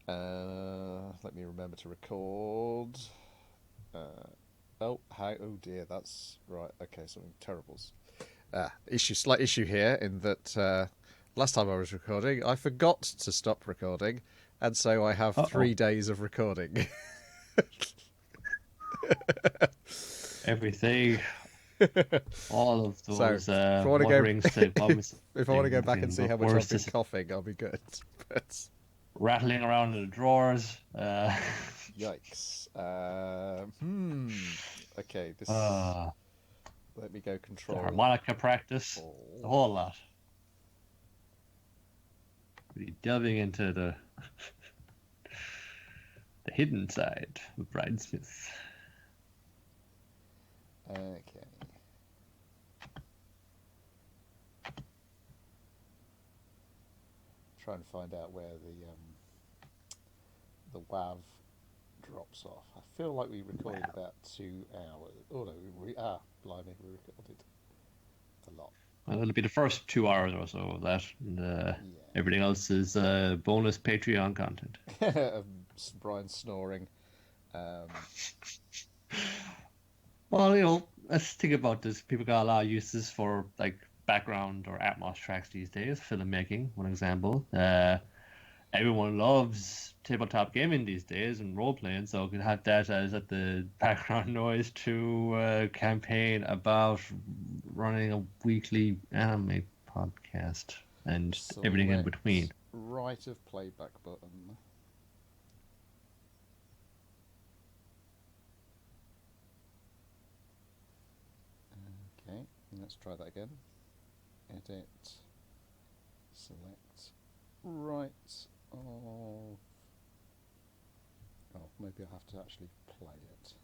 Let me remember to record. Oh dear, that's right. Okay, something terrible's slight issue here in that last time I was recording, I forgot to stop recording, and so I have Uh-oh. 3 days of recording. Everything, all of So those if I want to go, mutterings to bums if I want to go things back and and see how much I've worse, been just coughing, I'll be good. But rattling around in the drawers. yikes. Okay, this. uh, Let me go the control. harmonica practice, the All. whole lot. Really delving into the hidden side of Brian Smith. Okay. Try and find out where the WAV drops off. I feel like we recorded Wow. about 2 hours. Oh no, blimey, we recorded a lot. Well, it'll be the first 2 hours or so of that, and Yeah. everything else is bonus Patreon content. Brian snoring. Um, Well, let's think about this. People got a lot of uses for like background or Atmos tracks these days. Filmmaking, one example. Everyone loves tabletop gaming these days and role playing, so you can have that as at the background noise to campaign about running a weekly anime podcast and everything in between. select right of playback button. Okay, let's try that again. Edit. Select right of. Oh, maybe I have to actually play it.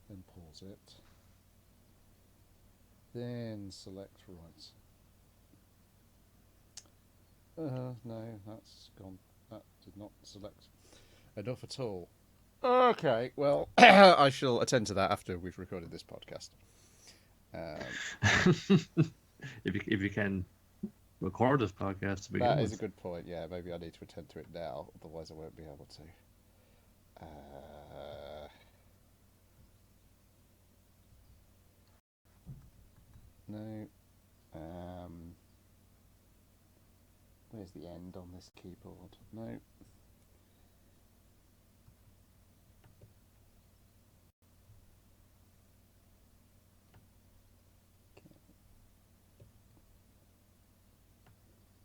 Then pause it. Then select right. No, that's gone. That did not select enough at all. Okay, well, I shall attend to that after we've recorded this podcast. If you can record this podcast to begin That is a with. good point. Yeah, maybe I need to attend to it now, otherwise I won't be able to. No. Where's the end on this keyboard? No.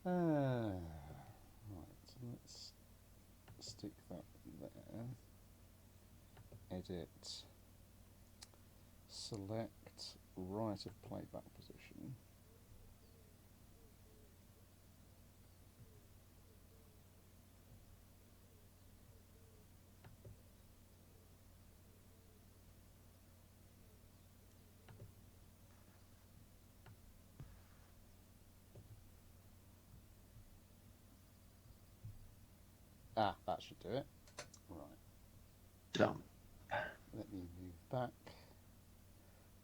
Right, let's stick that there. Edit. Select right of playback position. That should do it. Right. Dumb. Let me move back.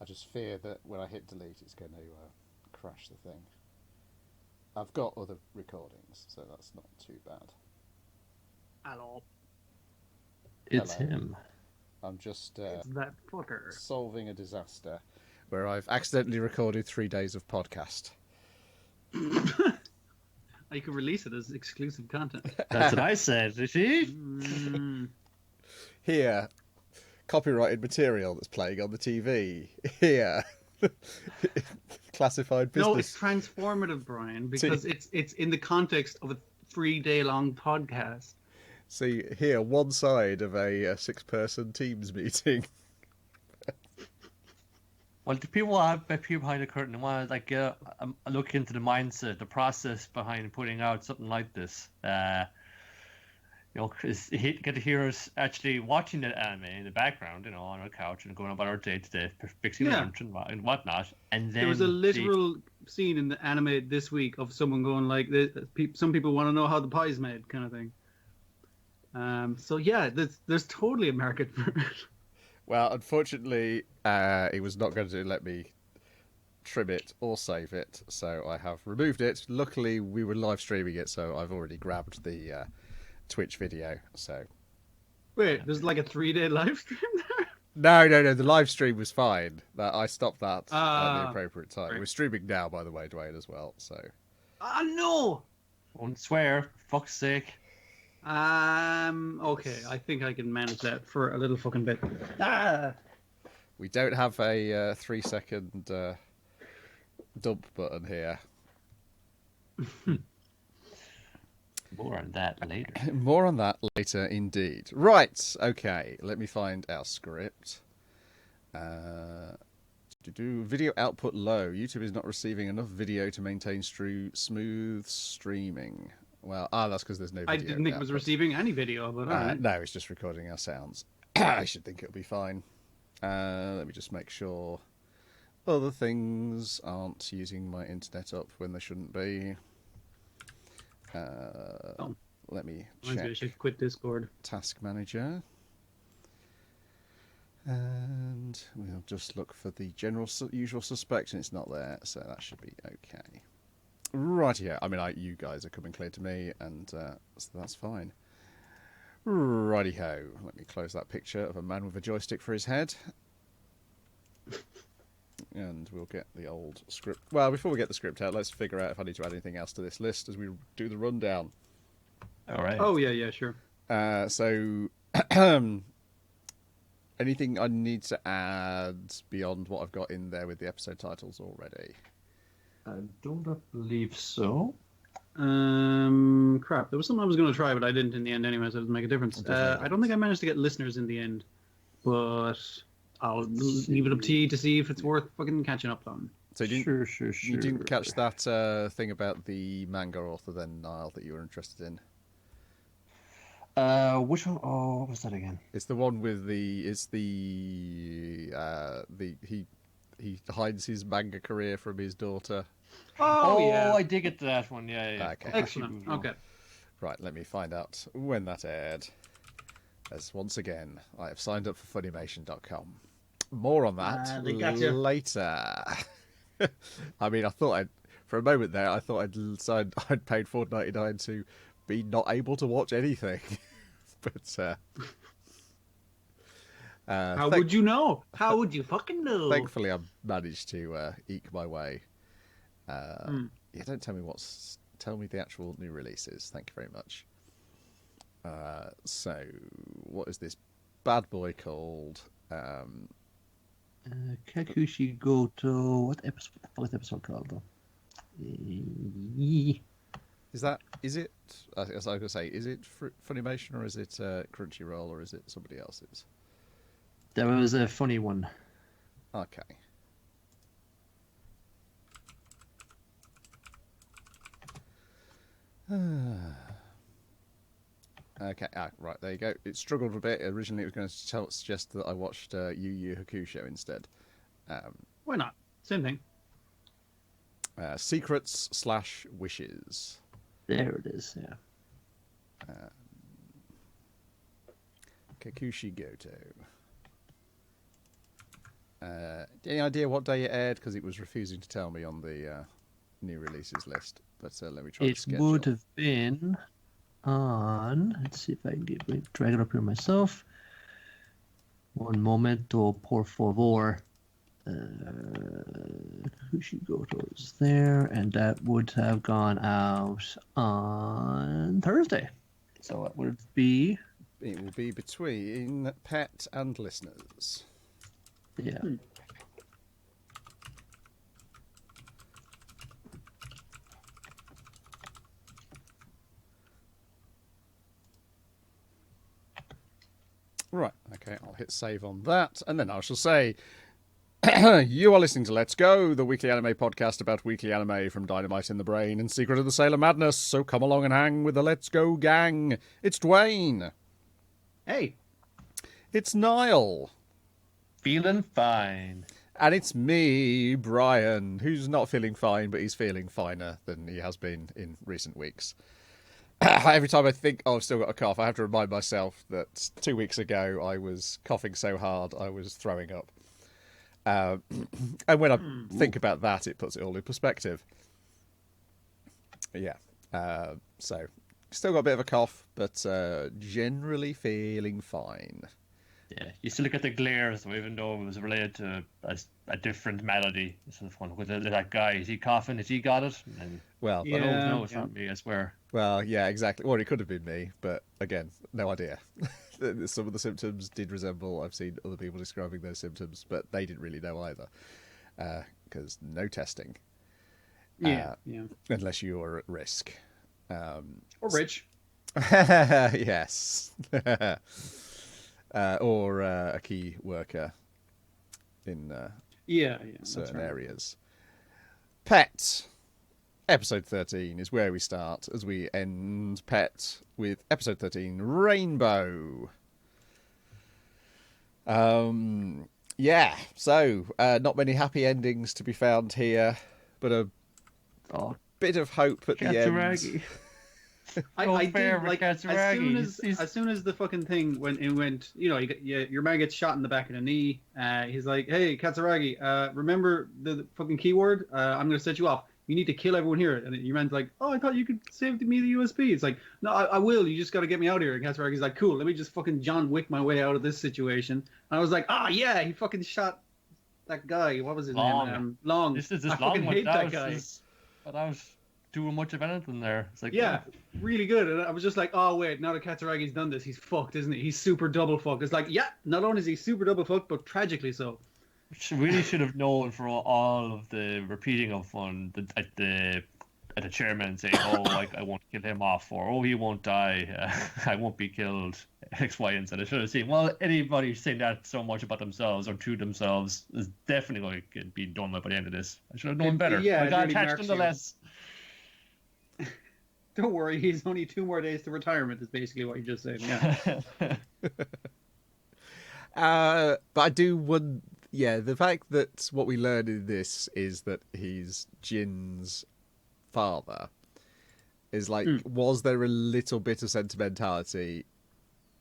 I just fear that when I hit delete, it's going to crash the thing. I've got other recordings, so that's not too bad. Hello. It's Hello. him. I'm just It's that fucker. solving a disaster where I've accidentally recorded 3 days of podcast. You can release it as exclusive content. That's what I said, you see? Here, copyrighted material that's playing on the TV. Here, classified business. No, it's transformative, Brian, because it's in the context of a 3-day-long podcast. See, here, one side of a 6-person Teams meeting. Well, the people behind the curtain want to like look into the mindset, the process behind putting out something like this. Get to hear us actually watching the anime in the background, on our couch and going about our day-to-day, fixing lunch and whatnot. And then there was a literal scene in the anime this week of someone going like, "Some people want to know how the pie's made," kind of thing. So yeah, there's totally a market for it. Well, unfortunately, he was not going to let me trim it or save it, so I have removed it. Luckily, we were live streaming it, so I've already grabbed the Twitch video. So Wait, there's like a 3-day live stream there? no, the live stream was fine. I stopped that at the appropriate time. Right. We're streaming now, by the way, Dwayne, as well. So No! Won't swear, for fuck's sake. Okay, I think I can manage that for a little fucking bit. we don't have a 3-second dump button here. More on that later. More on that later, indeed. Right, okay, let me find our script. Video output low. YouTube is not receiving enough video to maintain smooth streaming. Well, that's because there's no video. I didn't think it was receiving any video, but alright. No, it's just recording our sounds. I should think it'll be fine. Let me just make sure other things aren't using my internet up when they shouldn't be. Let me check. I should quit Discord. Task Manager. And we'll just look for the usual suspects, and it's not there, so that should be okay. Right, yeah. I mean, you guys are coming clear to me, and so that's fine. Righty-ho. Let me close that picture of a man with a joystick for his head. And we'll get the old script. Well, before we get the script out, let's figure out if I need to add anything else to this list as we do the rundown. All right. Oh, yeah, sure. So, anything I need to add beyond what I've got in there with the episode titles already? I don't believe so. Crap. There was something I was going to try, but I didn't in the end anyway, so it doesn't make a difference. I don't think I managed to get listeners in the end, but I'll leave it up to you to see if it's worth fucking catching up on. So Sure. you didn't catch that thing about the manga author then, Niall, that you were interested in? Which one? Oh, what was that again? It's the one with he hides his manga career from his daughter. Oh, yeah. I did get to that one. Yeah. Okay. Excellent. Okay. Right, let me find out when that aired. As once again, I have signed up for Funimation.com. More on that later. I mean, for a moment there, I thought I'd paid $4.99 to be not able to watch anything. But how would you know? How would you fucking know? Thankfully, I managed to eke my way. Yeah, don't tell me tell me the actual new releases. Thank you very much. So, what is this bad boy called? Kakushi Goto. What was the episode called though? Is it? As I was going to say, is it Funimation or is it Crunchyroll or is it somebody else's? That was a funny one. Okay. Okay, right, there you go. It struggled a bit. Originally, it was going to suggest that I watched Yu Yu Hakusho instead. Why not? Same thing. Secrets/Wishes. There it is, yeah. Kakushi Goto. Any idea what day it aired? Because it was refusing to tell me on the new releases list. But let me try to schedule. It would have been on... Let's see if I can drag it up here myself. Un momento, por favor. Goto is there, and that would have gone out on Thursday. So it would be... It will be between Pet and listeners. Yeah. Right, okay, I'll hit save on that, and then I shall say, you are listening to Let's Go, the weekly anime podcast about weekly anime from Dynamite in the Brain and Secret of the Sailor Madness, so come along and hang with the Let's Go gang. It's Dwayne. Hey. It's Niall. Feeling fine. And it's me, Brian, who's not feeling fine, but he's feeling finer than he has been in recent weeks. Every time I think, I've still got a cough, I have to remind myself that 2 weeks ago I was coughing so hard I was throwing up. And when I think about that, it puts it all in perspective. Yeah. So, still got a bit of a cough, but generally feeling fine. Yeah, you still get the glare, so even though it was related to a different malady, it's sort of fun. With that guy, is he coughing? Has he got it? And, Well, no, it's not me, I swear. Well, yeah, exactly. Well, it could have been me, but again, no idea. Some of the symptoms did resemble, I've seen other people describing those symptoms, but they didn't really know either, because no testing. Yeah. Unless you're at risk. Or rich. Yes. Or a key worker in certain areas. Pet. Episode 13 is where we start, as we end Pet with episode 13, Rainbow. Yeah, so not many happy endings to be found here, but a bit of hope at the end. I did like as soon as the fucking thing went, your man gets shot in the back of the knee. He's like, "Hey, Katsuragi, remember the fucking keyword? I'm gonna set you off. You need to kill everyone here." And your man's like, "Oh, I thought you could save me the USB." It's like, "No, I will. You just got to get me out of here." And Katsuragi's like, "Cool, let me just fucking John Wick my way out of this situation." And I was like, yeah, he fucking shot that guy. What was his name? Long. This is I Long fucking hate that guy. Without doing much of anything there. It's like, yeah, really good. And I was just like, oh wait, now that Katsuragi's done this, he's fucked, isn't he? He's super double fucked. It's like, yeah, not only is he super double fucked, but tragically so. Really should have known for all of the repeating of at the chairman saying, "Oh, I won't kill him off," or "Oh, he won't die. I won't be killed." X, Y, and Z. I should have seen. Well, anybody saying that so much about themselves or to themselves is definitely going to be done with by the end of this. I should have known better. Yeah, I got attached nonetheless. Don't worry, he's only 2 more days to retirement. Is basically what you just said. Yeah. But I do want. Yeah, the fact that what we learn in this is that he's Jin's father is like, was there a little bit of sentimentality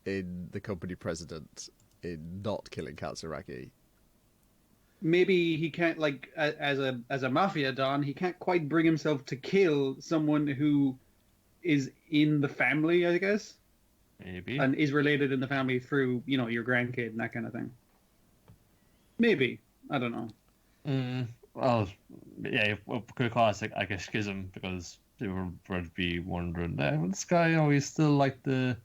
in the company president in not killing Katsuragi? Maybe he can't, like, as a mafia don, he can't quite bring himself to kill someone who is in the family, I guess. Maybe. And is related in the family through, your grandkid and that kind of thing. Maybe. I don't know. Well, yeah, it could cause like a schism because they would be wondering, this guy, he's still like the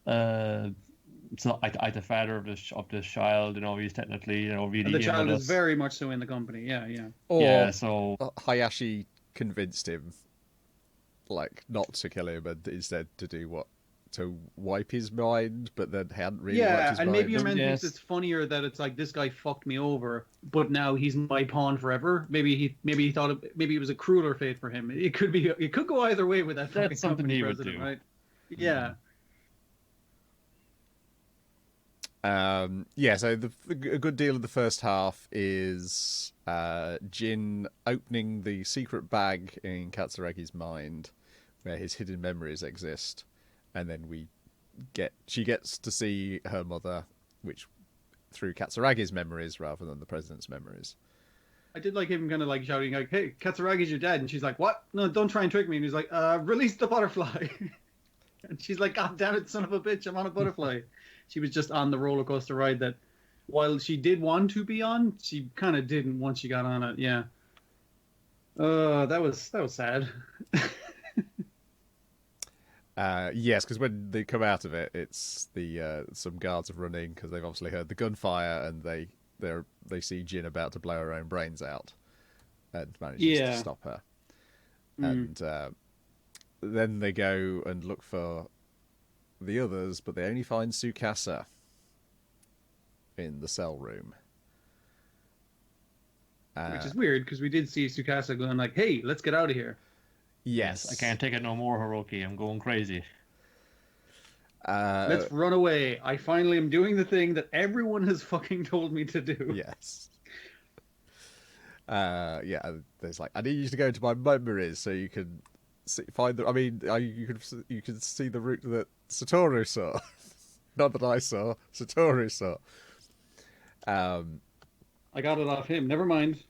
like the father of this child, he's technically, really. And the child is very much so in the company, yeah. Or so Hayashi convinced him, like, not to kill him and instead to do what? To wipe his mind, but then hadn't really wiped his mind. And maybe your man thinks it's funnier that it's like, this guy fucked me over, but now he's my pawn forever. Maybe he thought maybe it was a crueler fate for him. It could go either way with that. That's something he would do, right? Yeah. So a good deal of the first half is Jin opening the secret bag in Katsuragi's mind where his hidden memories exist. And then she gets to see her mother, which through Katsuragi's memories rather than the president's memories. I did like him kind of like shouting like, "Hey, Katsuragi's your dad," and she's like, "What? No, don't try and trick me." And he's like, "Release the butterfly." And she's like, "God damn it, son of a bitch, I'm on a butterfly." She was just on the roller coaster ride that, while she did want to be on, she kind of didn't once she got on it. Yeah. That was sad. Yes, because when they come out of it, it's some guards are running because they've obviously heard the gunfire and they see Jin about to blow her own brains out and manages to stop her. And then they go and look for the others, but they only find Tsukasa in the cell room. Which is weird because we did see Tsukasa going like, "Hey, let's get out of here." Yes. I can't take it no more, Orochi. I'm going crazy. Let's run away. I finally am doing the thing that everyone has fucking told me to do. Yes. There's like, I need you to go into my memories so you can find the. I mean, you can see the route that Satoru saw. Not that I saw. Satoru saw. I got it off him. Never mind.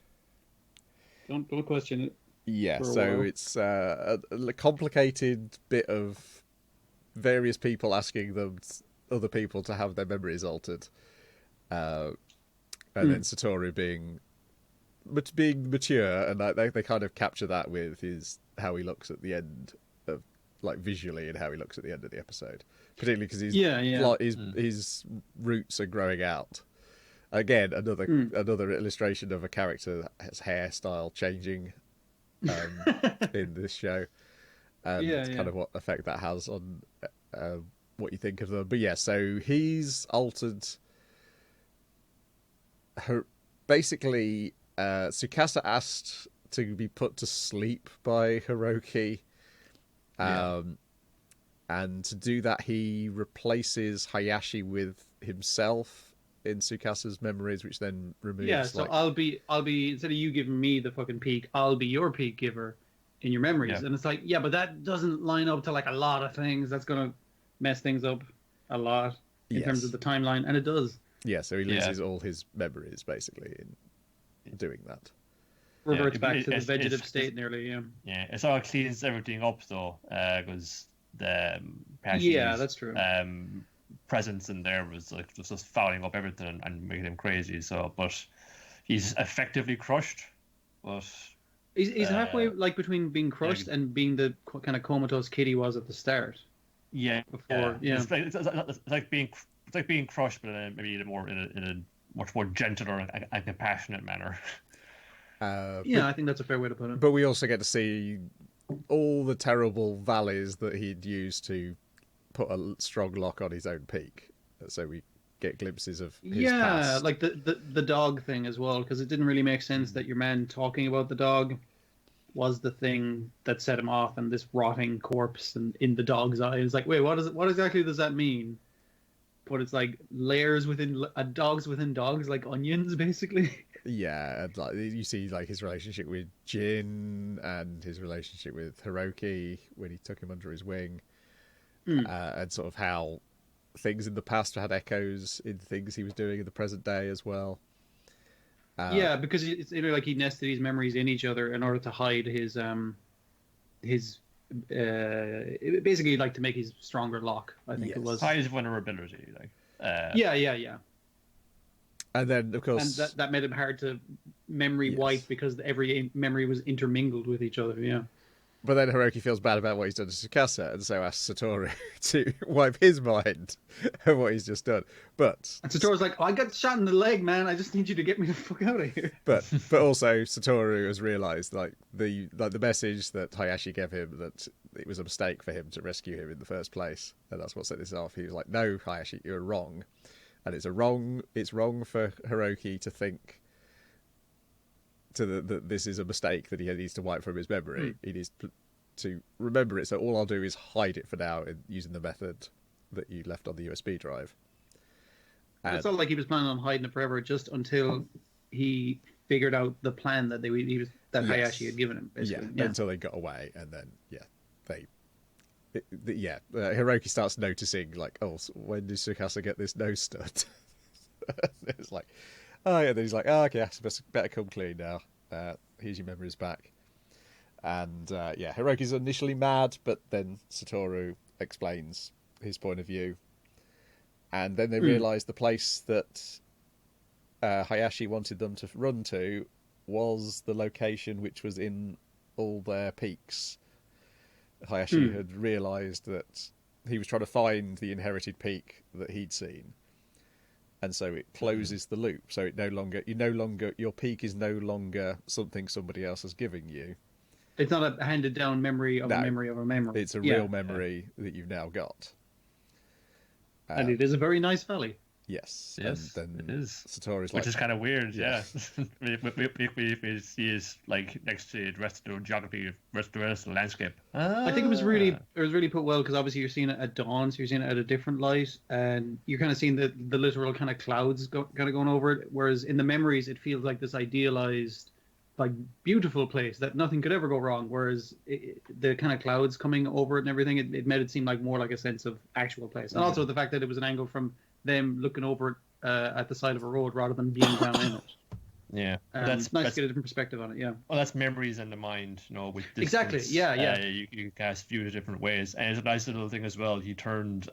Don't question it. Yeah, so it's a complicated bit of various people asking other people to have their memories altered, and then Satoru being mature, and they kind of capture that with how he looks at the end of, like, visually, and how he looks at the end of the episode, particularly because his roots are growing out. Again, another illustration of a character that's hairstyle changing in this show, and kind of what effect that has on what you think of them. But yeah, so he's altered her. Basically, Tsukasa asked to be put to sleep by Hiroki, and to do that, he replaces Hayashi with himself in Tsukasa's memories, which then removes. Yeah, so I'll be instead of you giving me the fucking peak, I'll be your peak giver in your memories. And it's like, yeah, but that doesn't line up to like a lot of things. That's gonna mess things up a lot in terms of the timeline, and it does. Yeah, so he loses all his memories basically in doing that. Reverts back to the vegetative state nearly. Yeah, it sort of cleans everything up though, because the that's true. Presence in there was like just fouling up everything and making him crazy. So, but he's effectively crushed. But he's halfway, like, between being crushed and being the kind of comatose kid he was at the start. Yeah, before it's like being crushed, but maybe in a much more gentle and compassionate manner. I think that's a fair way to put it. But we also get to see all the terrible valleys that he'd used to put a strong lock on his own peak, so we get glimpses of his past. Like the dog thing as well, because it didn't really make sense that your man talking about the dog was the thing that set him off, and this rotting corpse and in the dog's eye is like, wait, what exactly does that mean? But it's like layers within dogs within dogs, like onions, basically. Yeah, and like you see, like, his relationship with Jin and his relationship with Hiroki when he took him under his wing. And sort of how things in the past had echoes in things he was doing in the present day as well. Because it's like he nested his memories in each other in order to hide his basically, like, to make his stronger lock. I think it was hide his vulnerability, like. Yeah. And then, of course, and that made him hard to memory wipe because every memory was intermingled with each other. Yeah. But then Hiroki feels bad about what he's done to Tsukasa, and so asks Satoru to wipe his mind of what he's just done. But and Satoru's like, I got shot in the leg, man. I just need you to get me the fuck out of here. But also Satoru has realised, like, the message that Hayashi gave him, that it was a mistake for him to rescue him in the first place, and that's what set this off. He was like, no, Hayashi, you're wrong, and it's wrong for Hiroki to think that this is a mistake that he needs to wipe from his memory. He needs to remember it, so all I'll do is hide it for now using the method that you left on the USB drive. And it's not like he was planning on hiding it forever, just until he figured out the plan that Hayashi had given him, basically. Yeah, until they got away, and then Hiroki starts noticing, like, oh, so when does Tsukasa get this nose stud? It's like, oh yeah, then he's like, oh, okay, I better come clean now. Here's your memories back. And Hiroki's initially mad, but then Satoru explains his point of view. And then they realise the place that Hayashi wanted them to run to was the location which was in all their peaks. Hayashi had realised that he was trying to find the inherited peak that he'd seen. And so it closes the loop. So your peak is no longer something somebody else has given you. It's not a handed down memory of a memory of a memory. It's a real memory that you've now got. And it is a very nice valley. Yes, and then it is. Satoru's which is kind of weird, we see is like next to the rest of the geography, rest of the landscape. I think it was really put well, because obviously you're seeing it at dawn, so you're seeing it at a different light, and you're kind of seeing the literal kind of clouds kind of going over it. Whereas in the memories, it feels like this idealized, like, beautiful place that nothing could ever go wrong. Whereas the kind of clouds coming over it and everything, it made it seem like more like a sense of actual place, and also the fact that it was an angle from them looking over it at the side of a road rather than being down in it. Yeah, it's nice to get a different perspective on it. Yeah. Well, that's memories in the mind, with distance. Exactly. Yeah. You can cast view it different ways, and it's a nice little thing as well. He turned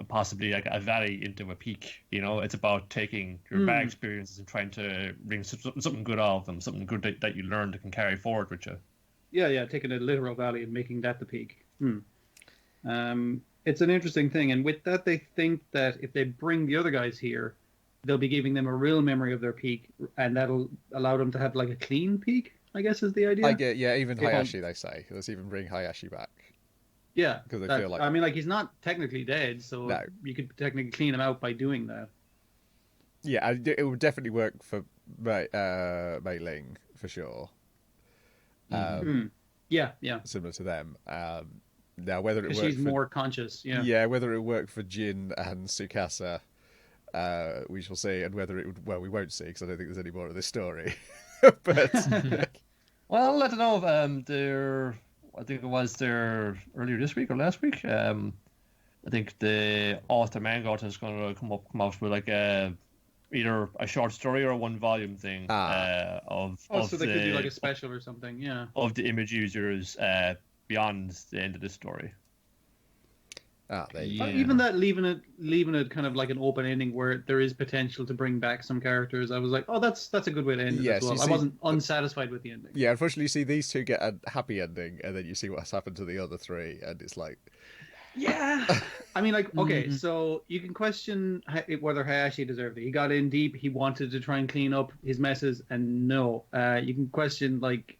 possibly like a valley into a peak. It's about taking your bad experiences and trying to bring something good out of them, something good that you learned that can carry forward with you. Yeah. Taking a literal valley and making that the peak. It's an interesting thing, and with that, they think that if they bring the other guys here, they'll be giving them a real memory of their peak, and that'll allow them to have like a clean peak, I guess is the idea. I get, even Hayashi, they say. Let's even bring Hayashi back. Yeah. Because they feel like... I mean, like, he's not technically dead, so you could technically clean him out by doing that. Yeah, it would definitely work for Mei Ling, for sure. Yeah. Similar to them. Now, whether it works she's more conscious, Yeah, whether it worked for Jin and Tsukasa... we shall see, and whether it would. Well, we won't see because I don't think there's any more of this story. But well, I don't know. I think it was there earlier this week or last week. I think the author manga is going to come out with like either a short story or a 1-volume thing so they could do like a special or something, of the image users beyond the end of this story. Even that leaving it kind of like an open ending where there is potential to bring back some characters. I was like, that's a good way to end it as well. I wasn't unsatisfied with the ending. Yeah, unfortunately, you see these two get a happy ending, and then you see what's happened to the other three, and it's like, yeah. I mean, like, okay, so you can question whether Hayashi deserved it. He got in deep. He wanted to try and clean up his messes, and no. You can question like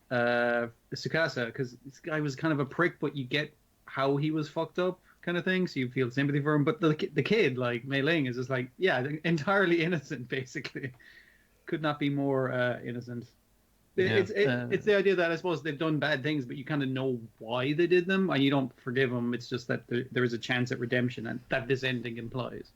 Tsukasa because this guy was kind of a prick, but you get how he was fucked up. Kind of thing, so you feel sympathy for him. But the kid, like Mei Ling, is just like, entirely innocent, basically. Could not be more innocent. It's the idea that I suppose they've done bad things, but you kind of know why they did them, and you don't forgive them. It's just that there is a chance at redemption, and that this ending implies.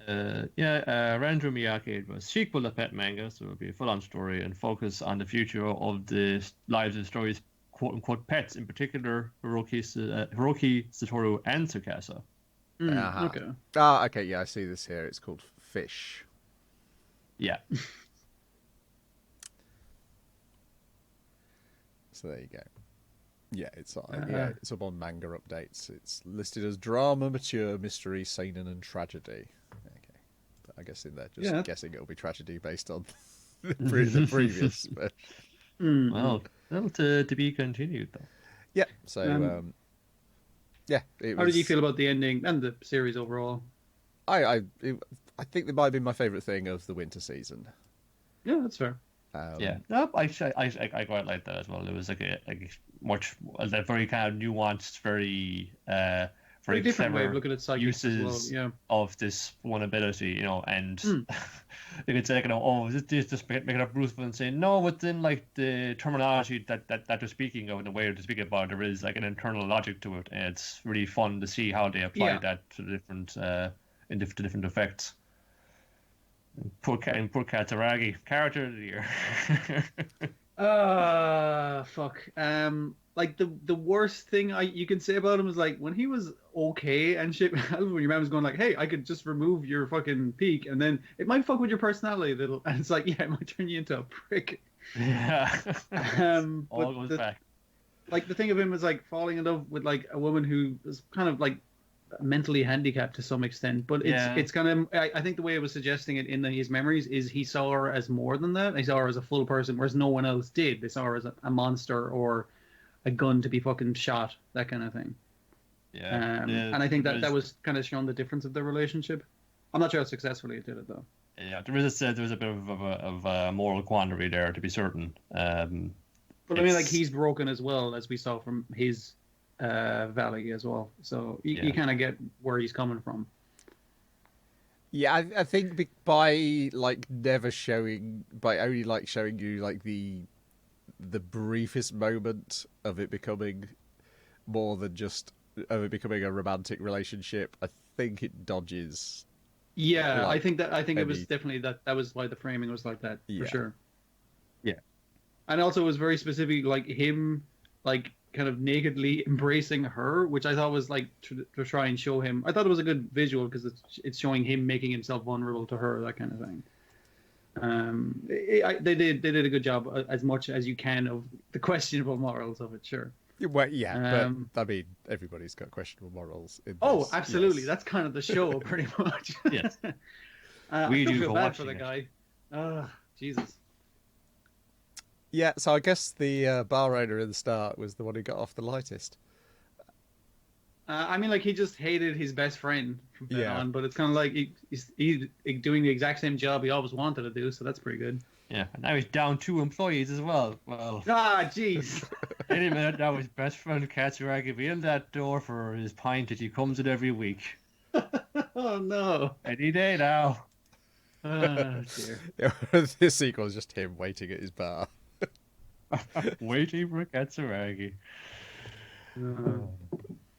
Ranju Miyake was sequel to Pet manga, so it'll be a full-on story and focus on the future of the lives and stories, quote-unquote pets, in particular Orochi, Satoru, and Tsukasa. Okay. Okay, yeah, I see this here. It's called Fish. Yeah. So there you go. Yeah, it's up on Manga Updates. It's listed as drama, mature, mystery, seinen, and tragedy. Okay, but I guess in there, just guessing it'll be tragedy based on the previous. But... Well, that'll to be continued though. Yeah. So How did you feel about the ending and the series overall? I think it might have been my favourite thing of the winter season. Yeah, that's fair. No, I quite like that as well. It was like a very kind of nuanced, very different way of looking at uses of this one ability, and you could say, just making up Bruce and saying no, but then like the terminology that they're speaking of and the way they're speaking about it, there is like an internal logic to it, and it's really fun to see how they apply that to the different effects. Poor Katsuragi, character of the year. Fuck. Like the worst thing you can say about him is like when he was okay and shit. When your man was going like, "Hey, I could just remove your fucking peak, and then it might fuck with your personality a little," and it's like, yeah, it might turn you into a prick. Yeah. All goes back. Like the thing of him was like falling in love with like a woman who was kind of like mentally handicapped to some extent, but it's kind of I think the way it was suggesting it in his memories is he saw her as more than that. He saw her as a full person, whereas no one else did. They saw her as a monster or a gun to be fucking shot, that kind of thing. And I think that was kind of shown the difference of their relationship. I'm not sure how successfully it did it though. Yeah, there was a bit of a moral quandary there, to be certain. But I mean, like he's broken as well, as we saw from his Valley as well, so you kind of get where he's coming from. Yeah, I think by only showing you like the briefest moment of it becoming more than just a romantic relationship, I think it dodges. Yeah, I think it was definitely that was why the framing was like that for sure. Yeah, and also it was very specific, like him, like kind of nakedly embracing her, which I thought was like to try and show him. I thought it was a good visual because it's showing him making himself vulnerable to her, that kind of thing. They did a good job, as much as you can, of the questionable morals of it. Sure. Well, yeah, but I mean, everybody's got questionable morals. In this. Oh, absolutely. Yes. That's kind of the show, pretty much. Yes. I still feel bad for the guy. Jesus. Yeah, so I guess the bar owner in the start was the one who got off the lightest. I mean, like, he just hated his best friend from then on, but it's kind of like he's doing the exact same job he always wanted to do, so that's pretty good. Yeah, and now he's down 2 employees as well. Well, jeez. Any minute now, his best friend Katsuragi will be in that door for his pint that he comes in every week. Oh no! Any day now. Oh dear. This sequel is just him waiting at his bar. Waiting for Katsuragi.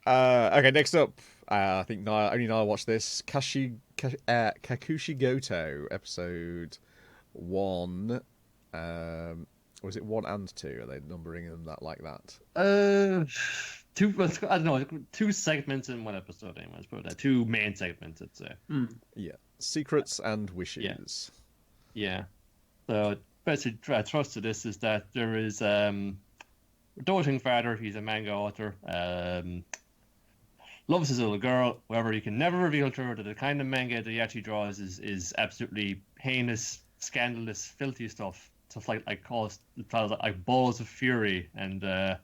Okay, next up, I think only Niall watched this. Kakushi Goto, episode 1. Was it 1 and 2? Are they numbering them like that? 2. I don't know. 2 segments in one episode. Anyway, let's put that. 2 main segments, I'd say. Yeah, secrets and wishes. Yeah. So basically, thrust to this is that there is a doting father. He's a manga author. Loves his little girl. However, he can never reveal to her that the kind of manga that he actually draws is absolutely heinous, scandalous, filthy stuff. Stuff like balls of fury, and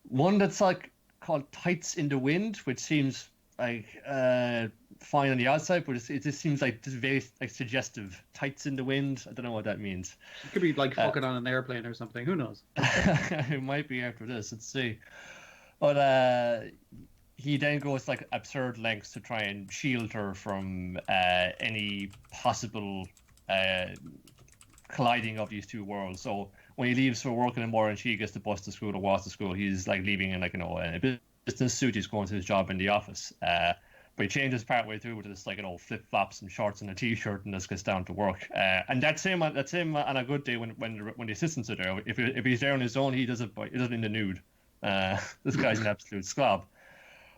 one that's like called Tights in the Wind, which seems like fine on the outside, but it just seems like just very like suggestive. Tights in the wind. I don't know what that means. It could be like fucking on an airplane or something. Who knows? It might be after this. Let's see. But he then goes like absurd lengths to try and shield her from any possible colliding of these two worlds. So when he leaves for work in the morning, she gets the bus to school or walks to school. He's like leaving in in a business suit. He's going to his job in the office. But he changes partway through with this flip flops and shorts and a t-shirt and just gets down to work. And that's him on a good day when the assistants are there. If he's there on his own, he does it in the nude. This guy's an absolute slob.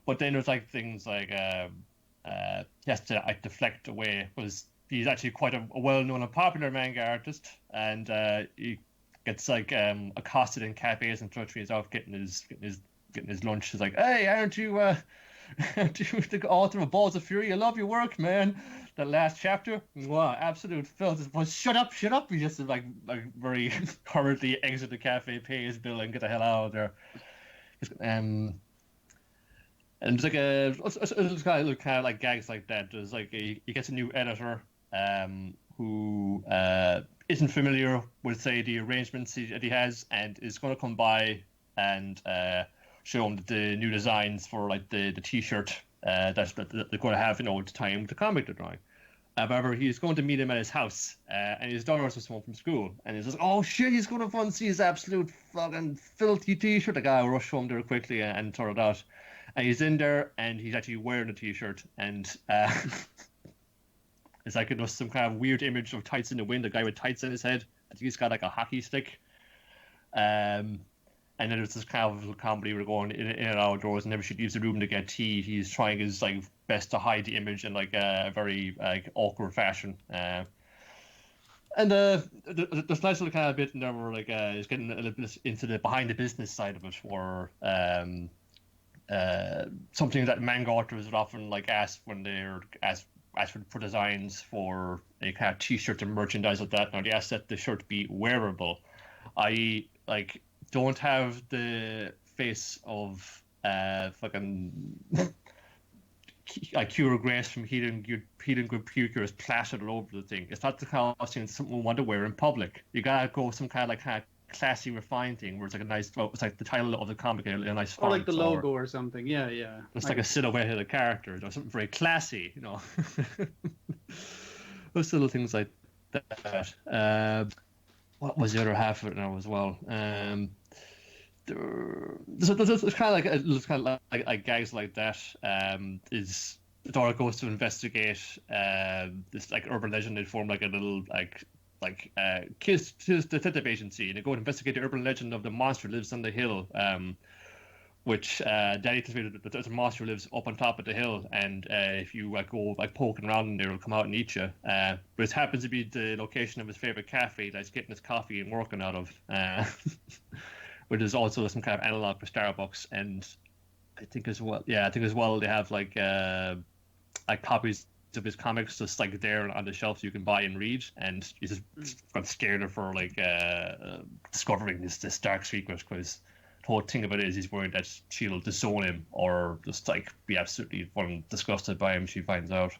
But then there's things like he has to deflect away because he's actually quite a well-known and popular manga artist, and he gets accosted in cafes and such when he's out getting his lunch. He's like, "Hey, aren't you the author of Balls of Fury? I love your work, man. That last chapter, wow, absolute filth." Well, shut up! He just very hurriedly exit the cafe, pay his bill, and get the hell out of there. And there's kind of like gags like that. There's he gets a new editor who isn't familiar with the arrangements that he has, and is going to come by and show him the new designs for the t-shirt that they're going to have at the time the comic they're drawing. However, he's going to meet him at his house, and his daughter's just home from school, and he's like, "Oh shit, he's going to fun see his absolute fucking filthy t-shirt." The guy will rush home there quickly and throw it out. And he's in there, and he's actually wearing a t-shirt, and it's just some kind of weird image of tights in the wind, a guy with tights in his head. I think he's got a hockey stick. And then there's this kind of little comedy we're going in and outdoors, and whenever she leaves the room to get tea, he's trying his best to hide the image in a very awkward fashion. And there's a nice little kind of bit in there where he's getting a little bit into the behind the business side of it, where something that manga authors would often ask when they're asked for designs for a kind of t-shirts and merchandise like that. Now they ask that the shirt be wearable, i.e. don't have the face of fucking Kira Grace from Healing Good Precure is plastered all over the thing. It's not the kind of thing something we want to wear in public. You gotta go some kind of classy, refined thing where it's a nice, it's the title of the comic, a nice font, or the logo or something. Yeah. It's a silhouette of the character, something very classy, Those little things like that. What was the other half of it now as well? There's kind of like gags like that. Is Dora goes to investigate this urban legend. They form a little Kids detective agency, and they go to investigate the urban legend of the monster that lives on the hill, which Daddy tells me that there's a monster who lives up on top of the hill, and if you go poking around in there, it'll come out and eat you. But it happens to be the location of his favorite cafe that he's getting his coffee and working out of, which is also some kind of analog for Starbucks. And I think as well they have like copies of his comics just like there on the shelf so you can buy and read, and he's just got scared of her like discovering this dark secret, because the whole thing of it is he's worried that she'll disown him or just like be absolutely disgusted by him. She finds out.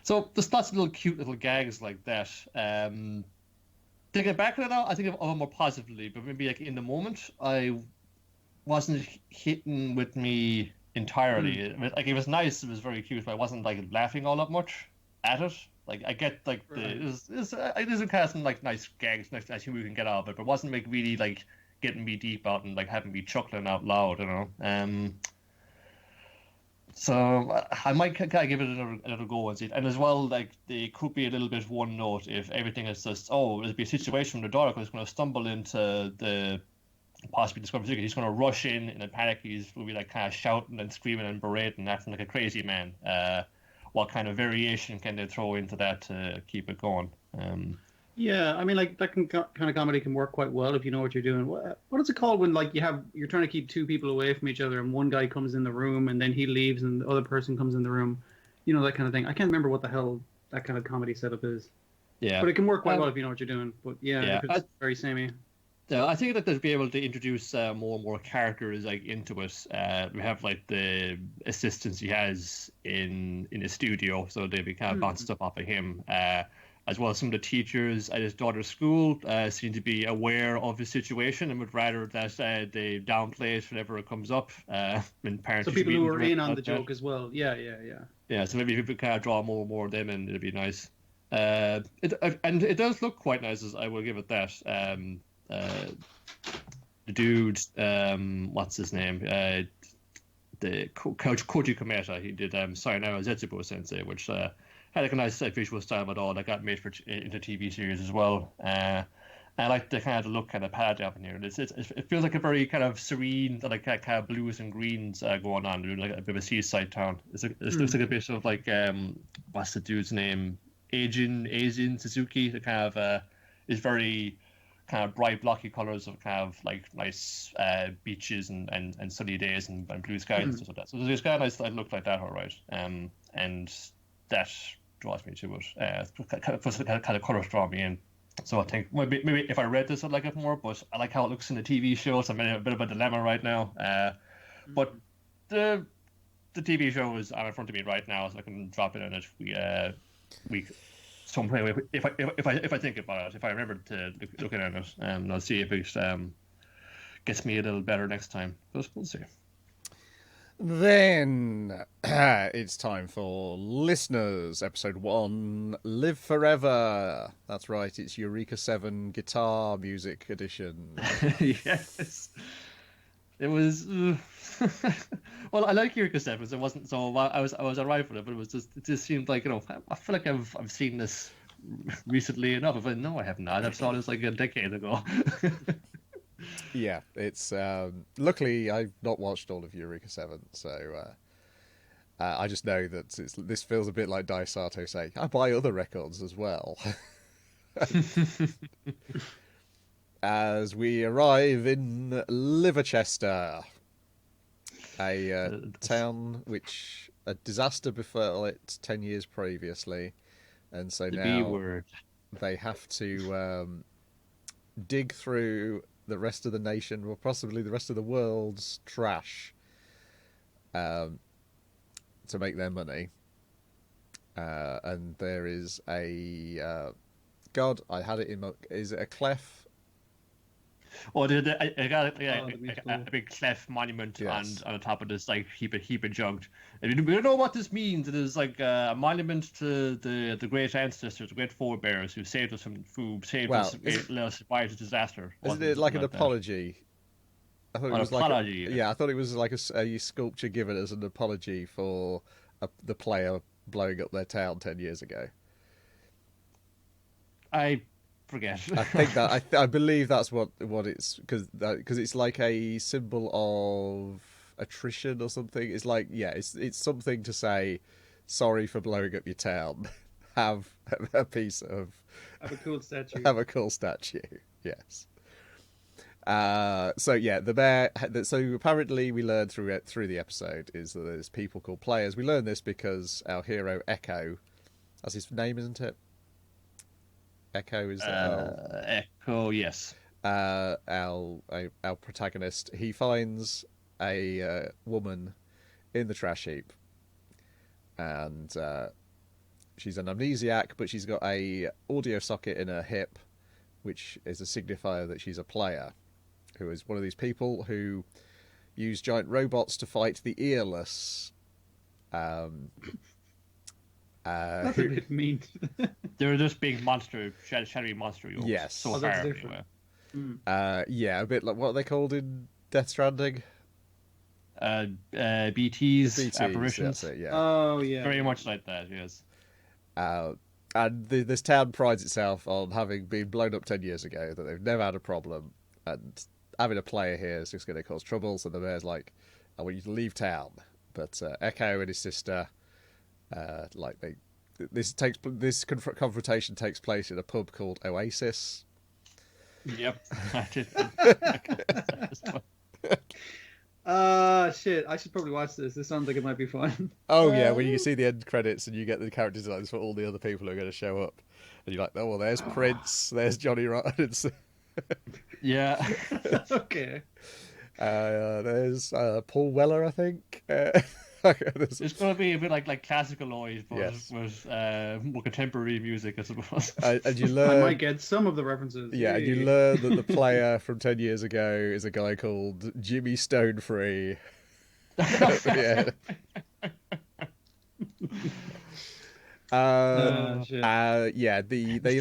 So there's lots of cute little gags like that. Thinking back on it now, I think of it more positively, but maybe like in the moment, I wasn't hitting with me entirely. Like it was nice, it was very cute, but I wasn't like laughing all that much at it. Like I get like it is kind of some like nice gags, nice humor you can get out of it, but it wasn't like really like getting me deep out and like having me chuckling out loud, you know. So I might kind of give it another go and see it. And as well, like they could be a little bit one note if everything is just it'll be a situation where the daughter is going to stumble into the possibly discover secret. He's going to rush in a panic. He's will be like kind of shouting and screaming and berating, acting like a crazy man. What kind of variation can they throw into that to keep it going? Yeah, I mean, like that kind of comedy can work quite well if you know what you're doing. What is it called when like you're trying to keep two people away from each other and one guy comes in the room and then he leaves and the other person comes in the room, you know, that kind of thing. I can't remember what the hell that kind of comedy setup is. Yeah, but it can work quite well if you know what you're doing. But yeah, it's very samey. Yeah, I think that they'll be able to introduce more and more characters like into it. We have like the assistants he has in his studio, so they'll be kind of bouncing stuff off of him. As well as some of the teachers at his daughter's school seem to be aware of his situation and would rather that they downplay it whenever it comes up. In parents, so people who are in on the joke as well. Yeah. Yeah, so maybe people kind of draw more and more of them, and it'd be nice. And it does look quite nice, as I will give it that. The dude, what's his name? The coach Koji Kometa. He did Sayonara Zetsubo Sensei, which had like a nice visual style at all that got made into TV series as well. I like the kind of look, kind of palette up in here. It feels like a very kind of serene, like kind of blues and greens going on, like a bit of a seaside town. It looks like a bit of like what's the dude's name? Asian Suzuki. The kind of is very kind of bright blocky colors of kind of like nice beaches and sunny days and blue skies and stuff like that. So there's kind of nice look like that, all right. And that draws me to it. Kind of colors draw me in. So I think maybe if I read this, I'd like it more. But I like how it looks in the TV show. So I'm in a bit of a dilemma right now. But the TV show is on in front of me right now, so I can drop it in it. We someday if I think about it, if I remember to look at it, I'll see if it gets me a little better next time. But we'll see. Then it's time for listeners, episode 1, Live Forever. That's right, it's Eureka 7 guitar music edition. Yes. It was well, I like Eureka 7, so it wasn't so I was alright with it, but it just seemed like, you know, I feel like I've seen this recently enough. If I know I have not. I saw this like a decade ago. Yeah, it's luckily I've not watched all of Eureka 7, so I just know that this feels a bit like Daisato saying, I buy other records as well. As we arrive in Liverchester, a town which a disaster befell it 10 years previously, and so now they have to dig through the rest of the nation, or possibly the rest of the world's trash, to make their money. And there is a God, I had it in my. Is it a clef? Oh, I got a big clef monument on the top of this like heap of junk. And we don't know what this means. It is like a monument to the great ancestors, the great forebears who saved us from food, let us survive the disaster. Isn't it like an apology? I thought it was apology. I thought it was like a sculpture given as an apology for the player blowing up their town 10 years ago. I forget. I think that I believe that's what it's because it's like a symbol of attrition or something. It's like it's something to say sorry for blowing up your town. Have a piece of have a cool statue. Have a cool statue. Yes. So yeah, the bear. So apparently, we learned through the episode is that there's people called players. We learn this because our hero Echo, that's his name, isn't it? Echo is Echo. Yes. Our protagonist. He finds a woman in the trash heap, and she's an amnesiac, but she's got a audio socket in her hip, which is a signifier that she's a player. Who is one of these people who use giant robots to fight the earless. That's a bit mean. They're just big monster, shadowy monster. Yes. So far, anyway. Yeah, a bit like what are they called in Death Stranding? BTs, apparitions. That's it, yeah. Oh, yeah. Very much like that, yes. And this town prides itself on having been blown up 10 years ago, that they've never had a problem, and having a player here is just going to cause trouble. So the mayor's like, I want you to leave town. But Echo and his sister, this confrontation takes place in a pub called Oasis. Yep. Shit, I should probably watch this. This sounds like it might be fun. Oh yeah, when you see the end credits and you get the character designs for all the other people who are going to show up, and you're like, oh well, there's Prince, there's Johnny Rollins. Yeah. Okay. There's Paul Weller, I think. It's going to be a bit like classical noise, but yes. with more contemporary music, I suppose. And you learn, I might get some of the references. Yeah, and you learn that the player from 10 years ago is a guy called Jimmy Stonefree. Yeah. They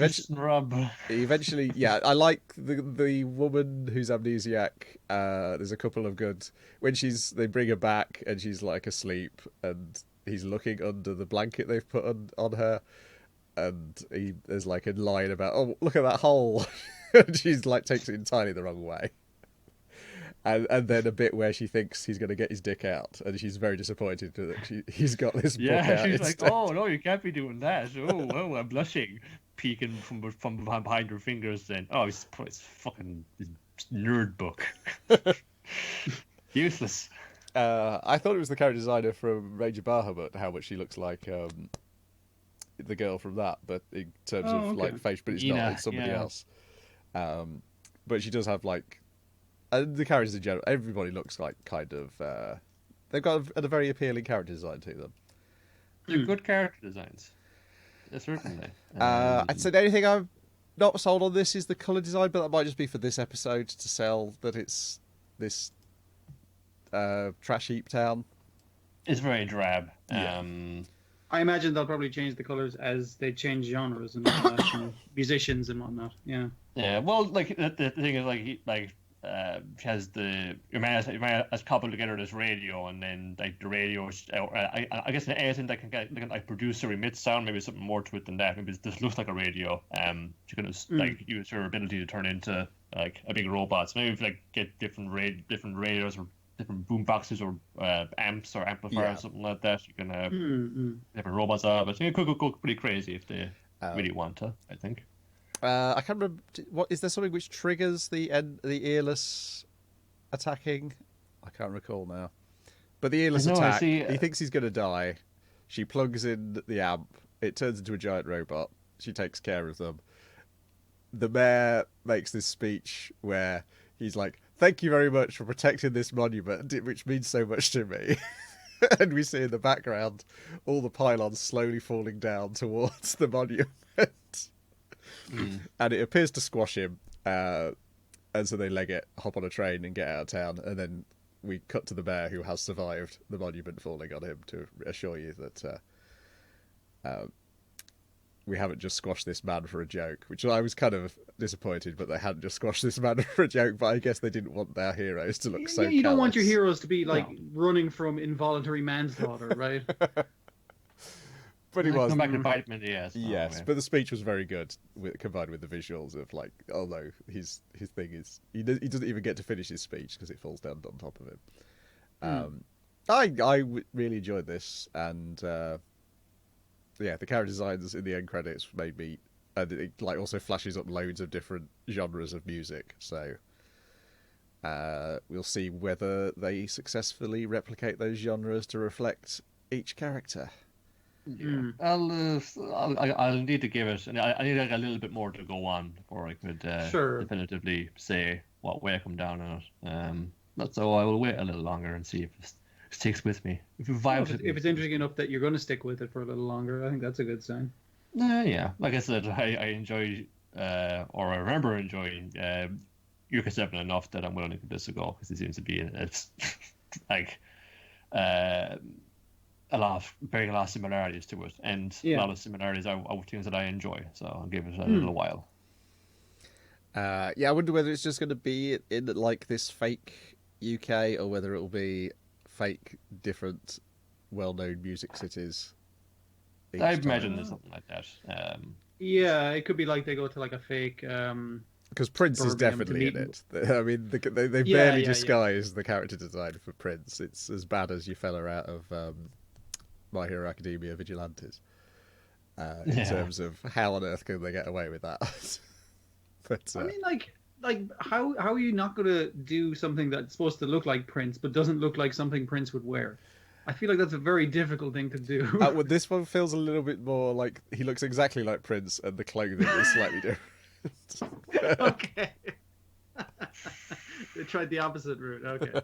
eventually, yeah, I like the woman who's amnesiac. There's a couple of good when they bring her back and she's like asleep and he's looking under the blanket they've put on her, and there's like a line about, oh look at that hole, and she's like takes it entirely the wrong way. And then a bit where she thinks he's going to get his dick out, and she's very disappointed that he's got this book out. Yeah, she's instead. like, "Oh no, you can't be doing that." Oh, I'm blushing, peeking from behind her fingers. Then, oh, it's fucking nerd book, useless. I thought it was the character designer from Major Bahamut, how much she looks like the girl from that, but in terms of like face, but it's not. It's somebody else. But she does have like. The characters in general, everybody looks like kind of... they've got a very appealing character design to them. They're good character designs. Certainly. I'd say the only thing I'm not sold on this is the colour design, but that might just be for this episode to sell that it's this trash heap town. It's very drab. Yeah. I imagine they'll probably change the colours as they change genres and all that, and musicians and whatnot. Yeah. Yeah, well, like, the thing is, she has your man has cobbled together this radio, and then like the radio, I guess anything that can like produce or emit sound, maybe something more to it than that. Maybe it just looks like a radio. She can like use her ability to turn into like a big robot. So maybe like get different radios or different boom boxes or amps or amplifiers or something like that. You can have different robots out of it. It could go pretty crazy if they really want to, I think. I can't remember. What is there something which triggers the earless attacking? I can't recall now. But the earless attack. He thinks he's going to die. She plugs in the amp. It turns into a giant robot. She takes care of them. The mayor makes this speech where he's like, "Thank you very much for protecting this monument, which means so much to me." And we see in the background all the pylons slowly falling down towards the monument. And it appears to squash him, and so they leg it, hop on a train and get out of town, and then we cut to the bear who has survived the monument falling on him to assure you that we haven't just squashed this man for a joke, which I was kind of disappointed, but they hadn't just squashed this man for a joke, but I guess they didn't want their heroes to look so you don't want your heroes to be like running from involuntary manslaughter, right? But it was. Come back to bite me in the ass. Yes, but the speech was very good, combined with the visuals of like, oh no, his thing is he doesn't even get to finish his speech because it falls down on top of him. I really enjoyed this, and the character designs in the end credits made me, and it like also flashes up loads of different genres of music. So we'll see whether they successfully replicate those genres to reflect each character. Yeah. I'll need to give it, and I need like a little bit more to go on before I could definitively say what way I come down on it. So I will wait a little longer and see if it sticks with me. If it's interesting enough that you're going to stick with it for a little longer, I think that's a good sign. Yeah. Like I said, I enjoy, or I remember enjoying Yuka 7 enough that I'm willing to give this a go, because it seems to be it's like a lot of similarities to it, and a lot of similarities are things that I enjoy. So I'll give it a little while. I wonder whether it's just going to be in like this fake UK, or whether it will be fake different well-known music cities. I imagine there's something like that. It could be like they go to like a fake. Because Prince is definitely in it. I mean, they barely disguise the character design for Prince. It's as bad as your fella out of My Hero Academia Vigilantes. In terms of how on earth can they get away with that? But I mean, like how are you not going to do something that's supposed to look like Prince but doesn't look like something Prince would wear? I feel like that's a very difficult thing to do. Well, this one feels a little bit more like he looks exactly like Prince, and the clothing is slightly different. Okay. They tried the opposite route. Okay.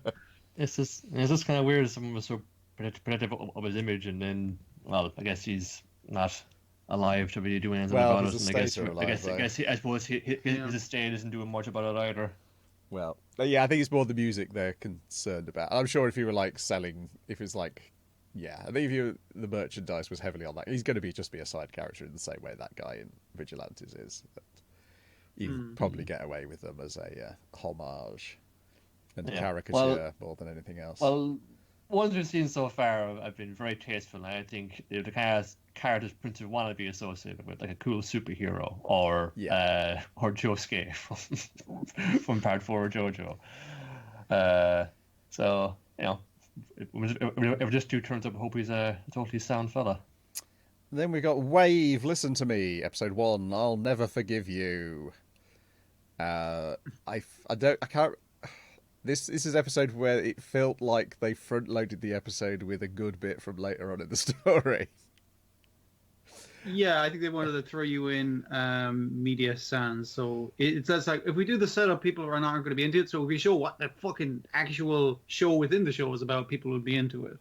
It's just kind of weird. Someone was so protective of his image, and then, well, I guess he's not alive to be doing anything about it. And I suppose his estate isn't doing much about it either. Well, yeah, I think it's more the music they're concerned about. I'm sure if you were like selling, if it's like, I think if the merchandise was heavily on that, he's going to just be a side character in the same way that guy in Vigilantes is. But you can probably get away with them as a homage and caricature more than anything else. Well, ones we've seen so far have been very tasteful, and I think the kind of characters Prince would want to be associated with, like a cool superhero, or Josuke from Part 4 of JoJo. So, you know, if just two turns up, I hope he's a totally sound fella. Then we got Wave, Listen to Me, episode 1, I'll Never Forgive You. This is an episode where it felt like they front-loaded the episode with a good bit from later on in the story. Yeah, I think they wanted to throw you in media sans. So it's like, if we do the setup, people are not going to be into it. So if we show what the fucking actual show within the show is about, people would be into it.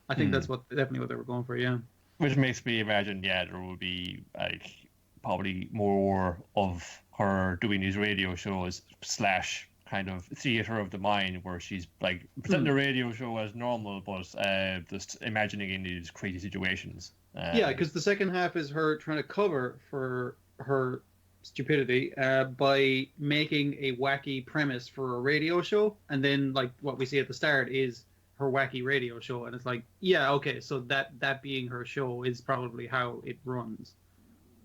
I think that's definitely what they were going for, yeah. Which makes me imagine, there will be like probably more of her doing these radio shows / kind of theater of the mind, where she's like presenting the radio show as normal, but just imagining in these crazy situations. Because the second half is her trying to cover for her stupidity by making a wacky premise for a radio show, and then like what we see at the start is her wacky radio show, and it's like, so that being her show is probably how it runs.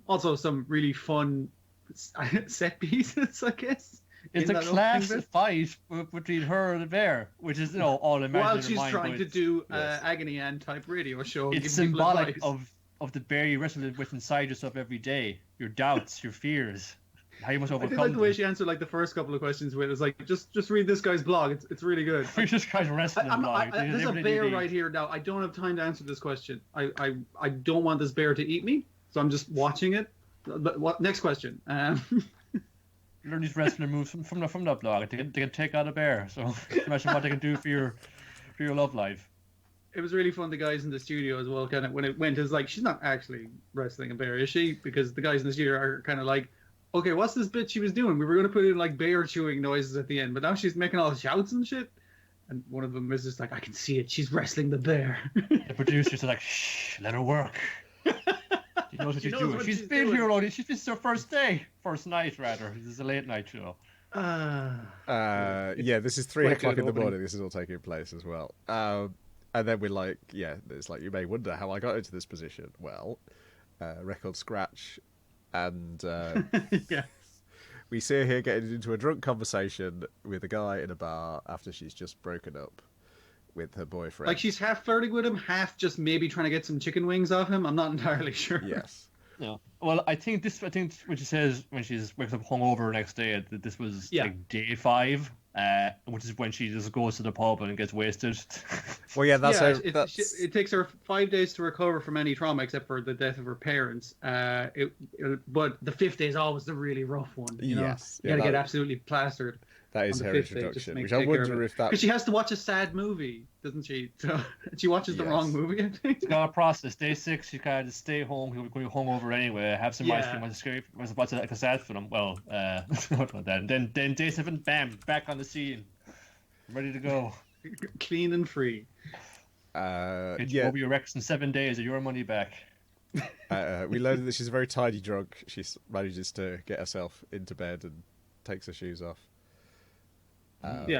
Also, some really fun set pieces, I guess. It's a class fight between her and the bear, which is, all imaginary. While she's trying to do Agony Ann type radio show. It's symbolic of the bear you wrestle with inside yourself every day. Your doubts, your fears, how you must overcome them. I like the way she answered like the first couple of questions with, it's like, just read this guy's blog. It's really good. This guy's wrestling blog. There's a bear right here now. I don't have time to answer this question. I don't want this bear to eat me, so I'm just watching it. But next question. Learn these wrestling moves from that blog. They can take out a bear. So imagine what they can do for your love life. It was really fun. The guys in the studio as well, kind of when it went, it's like, she's not actually wrestling a bear, is she? Because the guys in the studio are kind of like, okay, what's this bit she was doing? We were going to put in like bear chewing noises at the end, but now she's making all shouts and shit. And one of them is just like, I can see it. She's wrestling the bear. The producers are like, shh, let her work. She knows what she's doing. She's been here already. This is her first night, rather. This is a late night show. This is 3 o'clock in the morning. This is all taking place as well. And then we're like, yeah, it's like, you may wonder how I got into this position. Well, record scratch, and yeah. we see her here getting into a drunk conversation with a guy in a bar after she's just broken up with her boyfriend. Like, she's half flirting with him, half just maybe trying to get some chicken wings off him. I'm not entirely sure. Yes. Yeah. Well, I think when she says when she's wakes up hungover the next day that this was like day 5, which is when she just goes to the pub and gets wasted. Well, yeah, it takes her 5 days to recover from any trauma except for the death of her parents. But the 5th day is always the really rough one. You know? Yes, you gotta get absolutely plastered. That is her introduction, which I wonder if that... Because she has to watch a sad movie, doesn't she? So she watches the wrong movie, I think. It's got a process. Day 6, she kind of stay home, going to be hungover anyway, have some ice cream, watch a sad film. Well, not about that. And then day 7, bam, back on the scene. Ready to go. Clean and free. Get you over your wrecks in 7 days or your money back. We learned that she's a very tidy drunk. She manages to get herself into bed and takes her shoes off.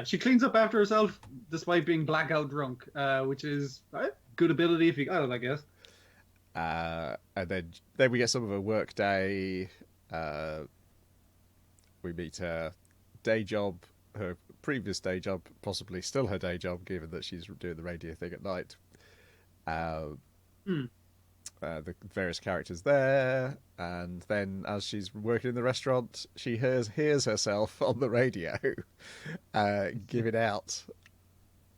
She cleans up after herself despite being blackout drunk, which is good ability if you got it, I guess. And then we get some of her work day. We meet her day job, her previous day job, possibly still her day job, given that she's doing the radio thing at night. The various characters there, and then as she's working in the restaurant, she hears herself on the radio giving out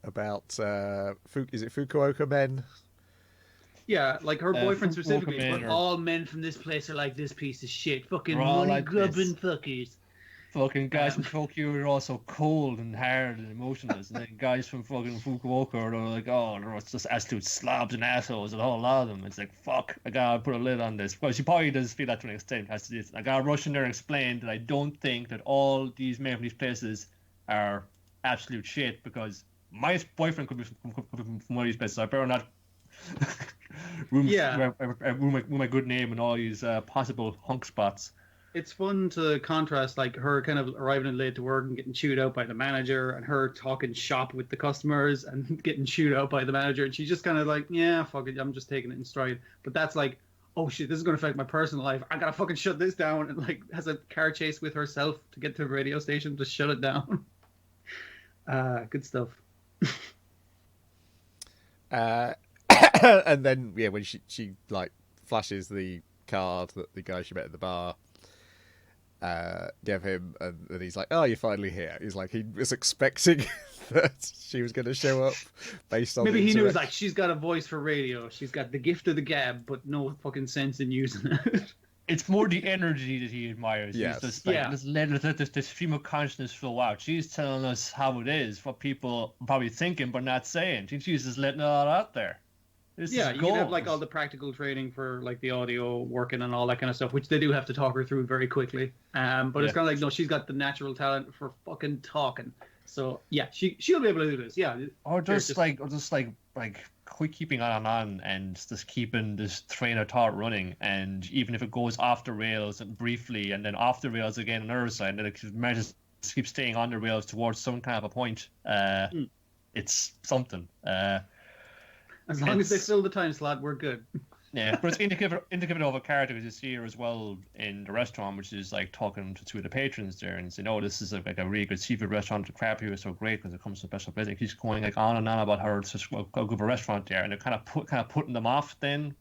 about is it Fukuoka men? Yeah, like her boyfriend specifically. But all men from this place are like this piece of shit, fucking money grubbing fuckers. Fucking guys from Tokyo are also cold and hard and emotionless, and then guys from fucking Fukuoka are like, oh, they're just absolute slobs and assholes, and a whole lot of them. It's like, fuck, I gotta put a lid on this. Well, she probably does feel that to an extent. I gotta rush in there and explain that I don't think that all these men from these places are absolute shit, because my boyfriend could be from one of these places. I better not ruin my good name and all these possible hunk spots. It's fun to contrast, like, her kind of arriving late to work and getting chewed out by the manager, and her talking shop with the customers and getting chewed out by the manager, and she's just kind of like, yeah, fuck it, I'm just taking it in stride. But that's like, oh shit, this is going to affect my personal life. I gotta fucking shut this down, and like has a car chase with herself to get to the radio station to shut it down. Good stuff. And then when she like flashes the card that the guy she met at the bar gave him, and he's like, oh, you're finally here. He's like, he was expecting that she was going to show up based on maybe he knew, like, she's got a voice for radio, she's got the gift of the gab, but no fucking sense in using it. It's more the energy that he admires. Yes. He's just like, let this stream of consciousness flow out. She's telling us how it is, what people are probably thinking but not saying. She's just letting it all out there. You can have like all the practical training for like the audio working and all that kind of stuff, which they do have to talk her through very quickly. But it's kind of like, no, she's got the natural talent for fucking talking. So yeah, she'll be able to do this. Yeah. Or just keeping on and just keeping this train of thought running, and even if it goes off the rails briefly and then off the rails again on the other side, and then it manages to keep staying on the rails towards some kind of a point, it's something. As long as they fill the time slot, we're good. Yeah, but it's indicative of a character you see here as well in the restaurant, which is like talking to two of the patrons there and saying, "Oh, this is like a really good seafood restaurant. The crab here is so great because it comes to a special place." And he's going like on and on about how it's such a good of a restaurant there, and they're kind of putting them off. Then,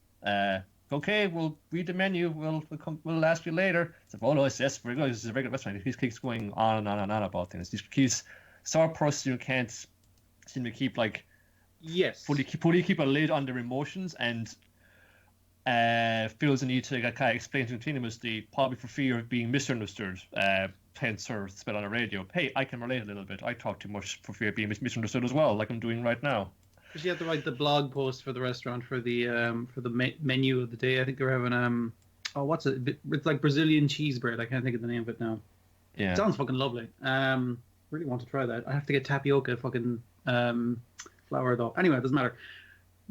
okay, we'll read the menu. We'll ask you later. It's like, oh no, yes, very good. This is a very good restaurant. He keeps going on and on and on about things. He's sort of person who can't seem to keep like. Yes. Fully keep a lid on their emotions, and feels the need to kind of explain continuously, probably for fear of being misunderstood. Hence her spell on the radio. Hey, I can relate a little bit. I talk too much for fear of being misunderstood as well, like I'm doing right now. She had to write the blog post for the restaurant for the menu of the day. I think they're having what's it? It's like Brazilian cheese bread. I can't think of the name of it now. Yeah, it sounds fucking lovely. Really want to try that. I have to get tapioca fucking flour though. Anyway, it doesn't matter.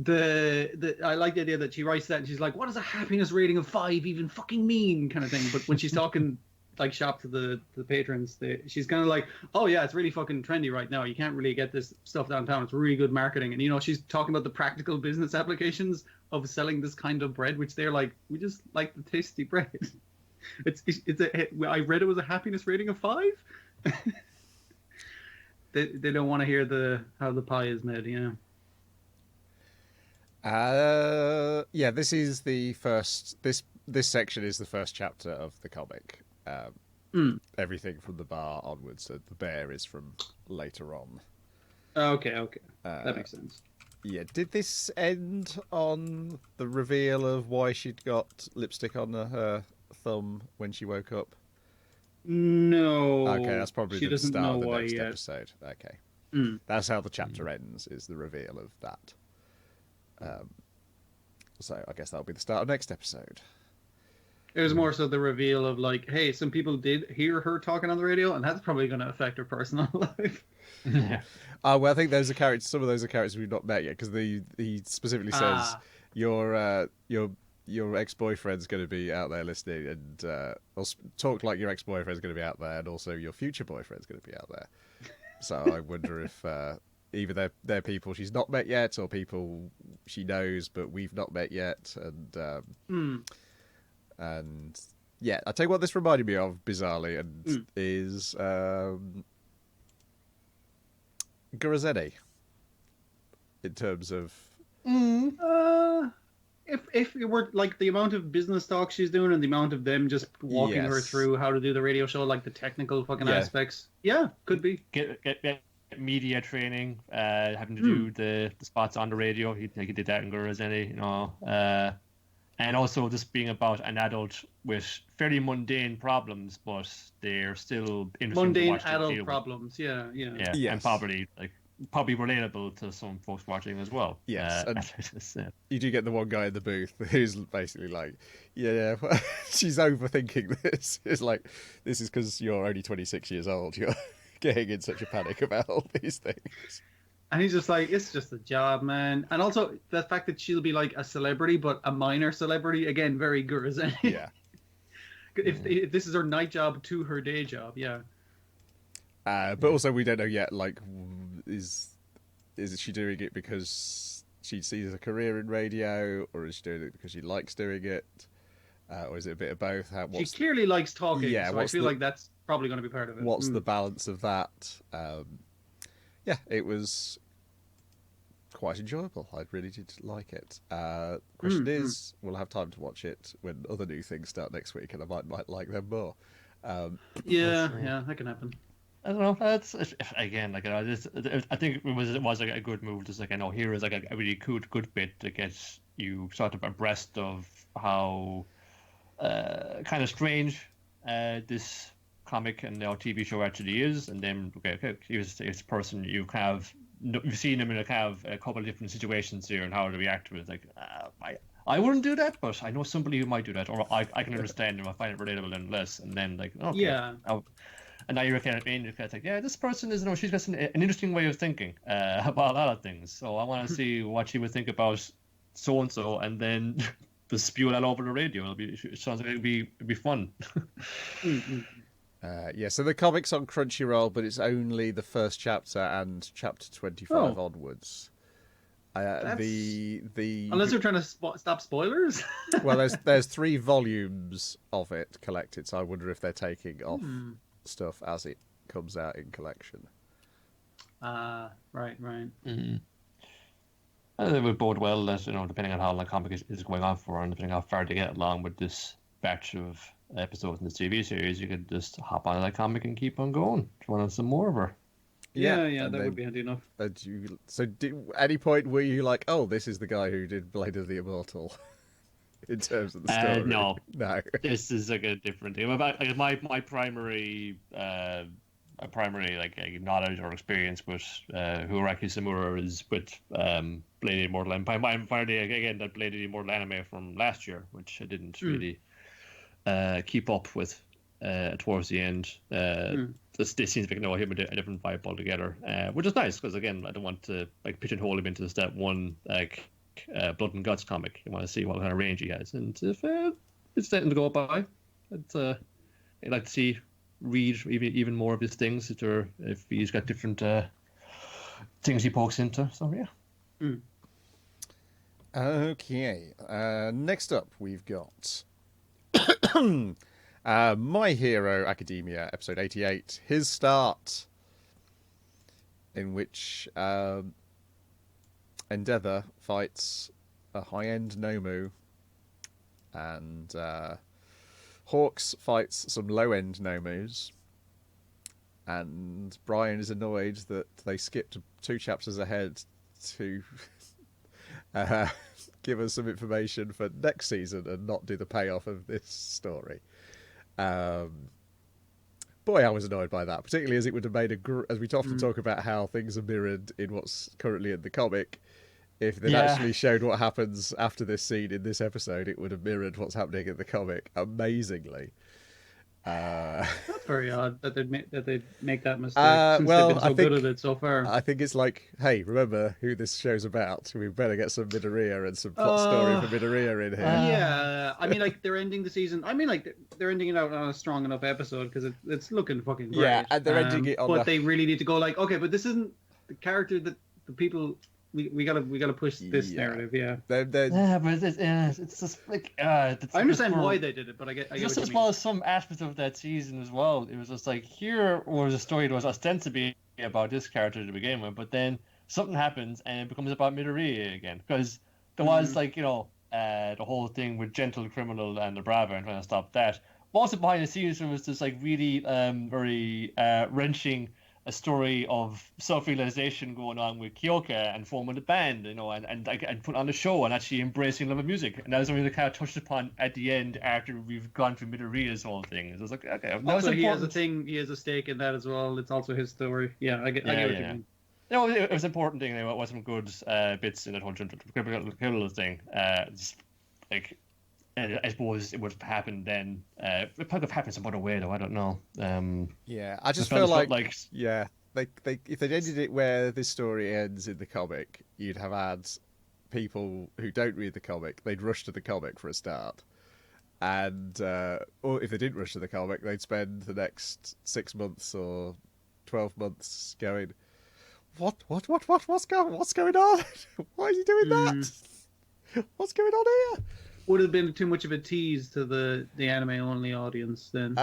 I like the idea that she writes that and she's like, what does a happiness rating of 5 even fucking mean, kind of thing. But when she's talking like shop to the patrons. She's kind of like, oh yeah, it's really fucking trendy right now. You can't really get this stuff downtown. It's really good marketing, and she's talking about the practical business applications of selling this kind of bread, which they're like, we just like the tasty bread. I read it was a happiness rating of 5. They don't want to hear how the pie is made, Yeah, this is the first. This section is the first chapter of the comic. Everything from the bar onwards. So the bear is from later on. Okay. That makes sense. Yeah, did this end on the reveal of why she'd got lipstick on her thumb when she woke up? No. Okay, that's probably the start of the next yet. episode. Okay. That's how the chapter ends, is the reveal of that. So I guess that'll be the start of next episode. It was more so the reveal of like, hey, some people did hear her talking on the radio, and that's probably going to affect her personal life. Yeah. Well, I think those are characters. Some of those are characters we've not met yet, because he specifically says your ex-boyfriend's going to be out there listening, and talk like your ex-boyfriend's going to be out there, and also your future boyfriend's going to be out there. So I wonder if either they're people she's not met yet, or people she knows but we've not met yet, and yeah, I tell you what this reminded me of bizarrely, and is Gurazeni in terms of if it were like the amount of business talk she's doing and the amount of them just walking her through how to do the radio show, like the technical fucking aspects, could be get media training, having to do the spots on the radio. He did that in Gurazeni, and also just being about an adult with fairly mundane problems, but they're still interesting to watch. Mundane adult problems, yeah, and probably relatable to some folks watching as well. Yes, you do get the one guy in the booth who's basically like, she's overthinking this. It's like, this is because you're only 26 years old. You're getting in such a panic about all these things. And he's just like, it's just a job, man. And also the fact that she'll be like a celebrity, but a minor celebrity, again, very Gurazeni. Yeah. if this is her night job to her day job, yeah. But also we don't know yet, like, is she doing it because she sees a career in radio, or is she doing it because she likes doing it? Or is it a bit of both? She clearly likes talking, so I feel like that's probably going to be part of it. What's the balance of that? It was quite enjoyable. I really did like it. Question is, we'll have time to watch it when other new things start next week, and I might like them more. That can happen. I don't know. That's again, like, I think it was like a good move. Just like, I know here is like a really good bit to get you sort of abreast of how kind of strange this comic and TV show actually is, and then here's a person you've seen him in a couple of different situations here, and how to react to it. Like, I wouldn't do that, but I know somebody who might do that, or I can understand him. I find it relatable and less, and then like, okay, and now you're kind of like, this person is, she's got an interesting way of thinking about a lot of things. So I want to see what she would think about so and so, and then just spew that over the radio. It sounds like it'd be fun. So the comic's on Crunchyroll, but it's only the first chapter and chapter 25 onwards. Unless they're trying to stop spoilers. Well, there's 3 volumes of it collected, so I wonder if they're taking off stuff as it comes out in collection. Right. Mm-hmm. And it would bode well that, depending on how long the comic is going on for, and depending how far they get along with this batch of episodes in the TV series, you could just hop on that comic and keep on going. If you want some more of her. Yeah, that would be handy enough. At any point were you like, oh, this is the guy who did Blade of the Immortal? In terms of the story? No. No. This is like a different thing. My primary knowledge or experience with Orochi Samura is with Blade of the Immortal Empire. I'm finally again that Blade of the Immortal anime from last year, which I didn't really keep up with towards the end. This seems like him a different vibe altogether, which is nice because again I don't want to like pigeonhole him into just that one like blood and guts comic. You want to see what kind of range he has, and if it's starting to go by, I'd like to read even more of his things if he's got different things he pokes into. So yeah. Okay. Next up, we've got My Hero Academia, episode 88, His Start, in which Endeavor fights a high-end Nomu, and Hawks fights some low-end Nomus, and Brian is annoyed that they skipped 2 chapters ahead to give us some information for next season and not do the payoff of this story. Boy, I was annoyed by that, particularly as it would have made as we often talk about how things are mirrored in what's currently in the comic. If they'd actually showed what happens after this scene in this episode, it would have mirrored what's happening in the comic amazingly. That's very odd that they'd make that mistake since they've been so good at it so far. I think it's like, hey, remember who this show's about? We better get some Midoriya and some plot story for Midoriya in here. Yeah, I mean, like, they're ending the season. I mean, like, they're ending it out on a strong enough episode because it's looking fucking great. Yeah, and they're ending it on. But they really need to go like, okay, but this isn't the character that the people. We gotta push this narrative, yeah. But it's just like I understand why they did it, but I get just as well as some aspects of that season as well. It was just like, here was a story that was ostensibly about this character to begin with, but then something happens and it becomes about Midoriya again, because there was like the whole thing with Gentle Criminal and the Brava and trying to stop that. Also behind the scenes there was this like really very wrenching a story of self-realization going on with Kyoka and forming a band, and put on a show and actually embracing love of music. And that was something that kind of touched upon at the end after we've gone through Midoriya's whole thing. It was like, okay. Also, he has a stake in that as well. It's also his story. Yeah, I get what you mean. No, it was an important thing. It was some good bits in that whole criminal thing. Like, I suppose it would have happened then. It probably have happened some other way, though. I don't know. I just feel like if they'd ended it where this story ends in the comic, you'd have had people who don't read the comic. They'd rush to the comic for a start, and or if they didn't rush to the comic, they'd spend the next 6 months or 12 months going, what's going on? Why are you doing that? What's going on here? Would have been too much of a tease to the anime only audience then. You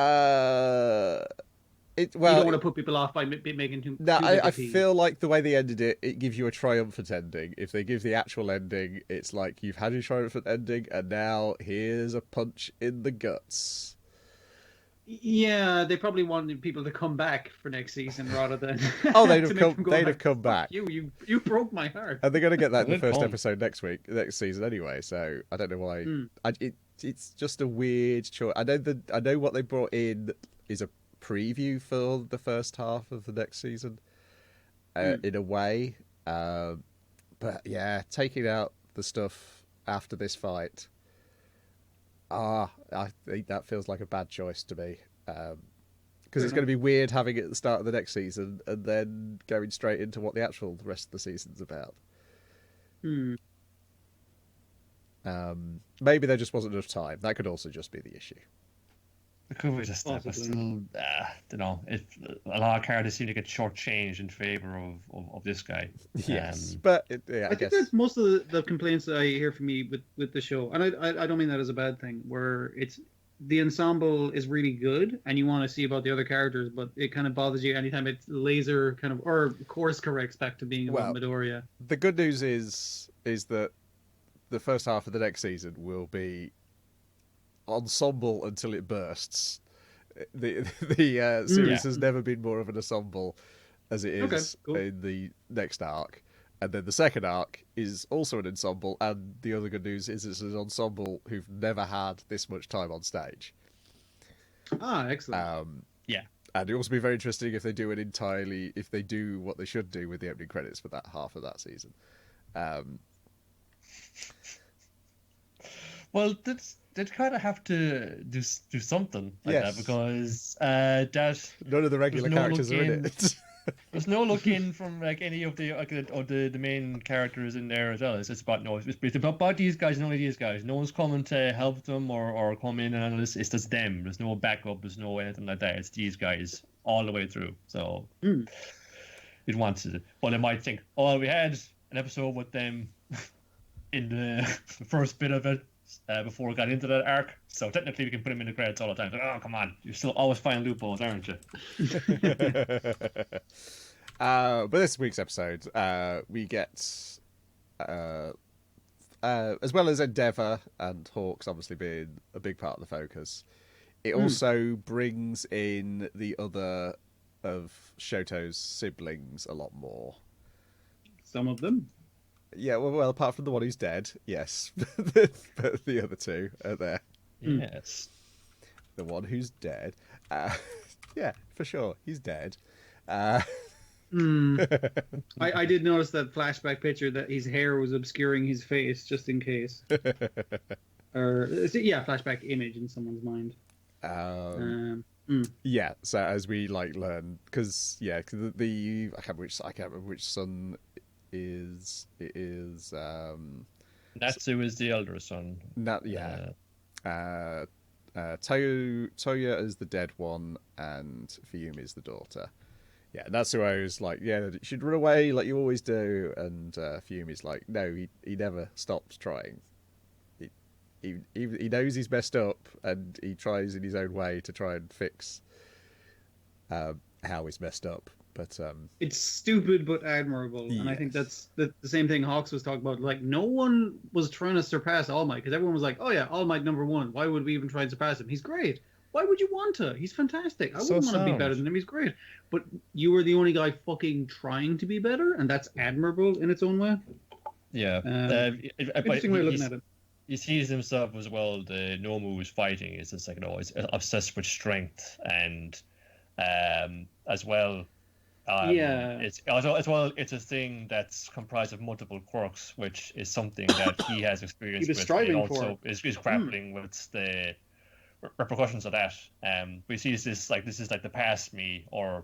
don't want to put people off by making too. No, I feel like the way they ended it, it gives you a triumphant ending. If they give the actual ending, it's like you've had your triumphant ending, and now here's a punch in the guts. Yeah, they probably wanted people to come back for next season rather than. Oh, they'd have come back. You broke my heart. And they're going to get that in the first episode next season anyway. So I don't know why. It's just a weird choice. I know what they brought in is a preview for the first half of the next season, in a way. But yeah, taking out the stuff after this fight. I think that feels like a bad choice to me, because it's going to be weird having it at the start of the next season and then going straight into what the rest of the season's about. Maybe there just wasn't enough time. That could also just be the issue. It could be just that, but still, a lot of characters seem to get shortchanged in favor of this guy. Yes, but I think that's most of the complaints that I hear from me with the show, and I don't mean that as a bad thing. Where it's the ensemble is really good, and you want to see about the other characters, but it kind of bothers you anytime it's laser kind of or course corrects back to being about Midoriya. The good news is that the first half of the next season will be ensemble until it bursts. The series has never been more of an ensemble as it is in the next arc, and then the second arc is also an ensemble, and the other good news is it's an ensemble who've never had this much time on stage. Excellent. And it will also be very interesting if they do what they should do with the opening credits for that half of that season. Well, they'd kind of have to do something like that, because none of the regular characters are in it. There's no looking from like any of the main characters in there as well. It's about these guys and only these guys. No one's coming to help them or come in and it's just them. There's no backup. There's no anything like that. It's these guys all the way through. So it wants it, but it might think, oh, we had an episode with them in the first bit of it. Before we got into that arc, so technically we can put him in the credits all the time. Like, oh, come on, you're still always finding loopholes, aren't you? But this week's episode, we get, as well as Endeavour and Hawks obviously being a big part of the focus, it also brings in the other of Shoto's siblings a lot more. Some of them. Yeah, well, apart from the one who's dead, yes. But the other two are there. Yes. The one who's dead. Yeah, for sure. He's dead. I did notice that flashback picture that his hair was obscuring his face, just in case. Flashback image in someone's mind. Yeah, so as we learn, because I can't remember which son... It is Natsu is the elder son. Toya is the dead one, and Fuyumi is the daughter. Yeah, Natsuo's like, yeah, you should run away like you always do, and Fuyumi's like, no, he never stops trying. He knows he's messed up, and he tries in his own way to try and fix how he's messed up. But it's stupid but admirable, and I think that's the same thing Hawks was talking about. Like, no one was trying to surpass All Might, because everyone was like, "Oh yeah, All Might #1. Why would we even try and surpass him? He's great. Why would you want to? He's fantastic. I wouldn't want to be better than him. He's great." But you were the only guy fucking trying to be better, and that's admirable in its own way. Yeah, interesting way of looking at it. He sees himself as well. The Nomu is fighting is just like, he's obsessed with strength, and as well. It's a thing that's comprised of multiple quirks, which is something that he has experience with. Striving also is grappling with the repercussions of that. We see this is like the past me or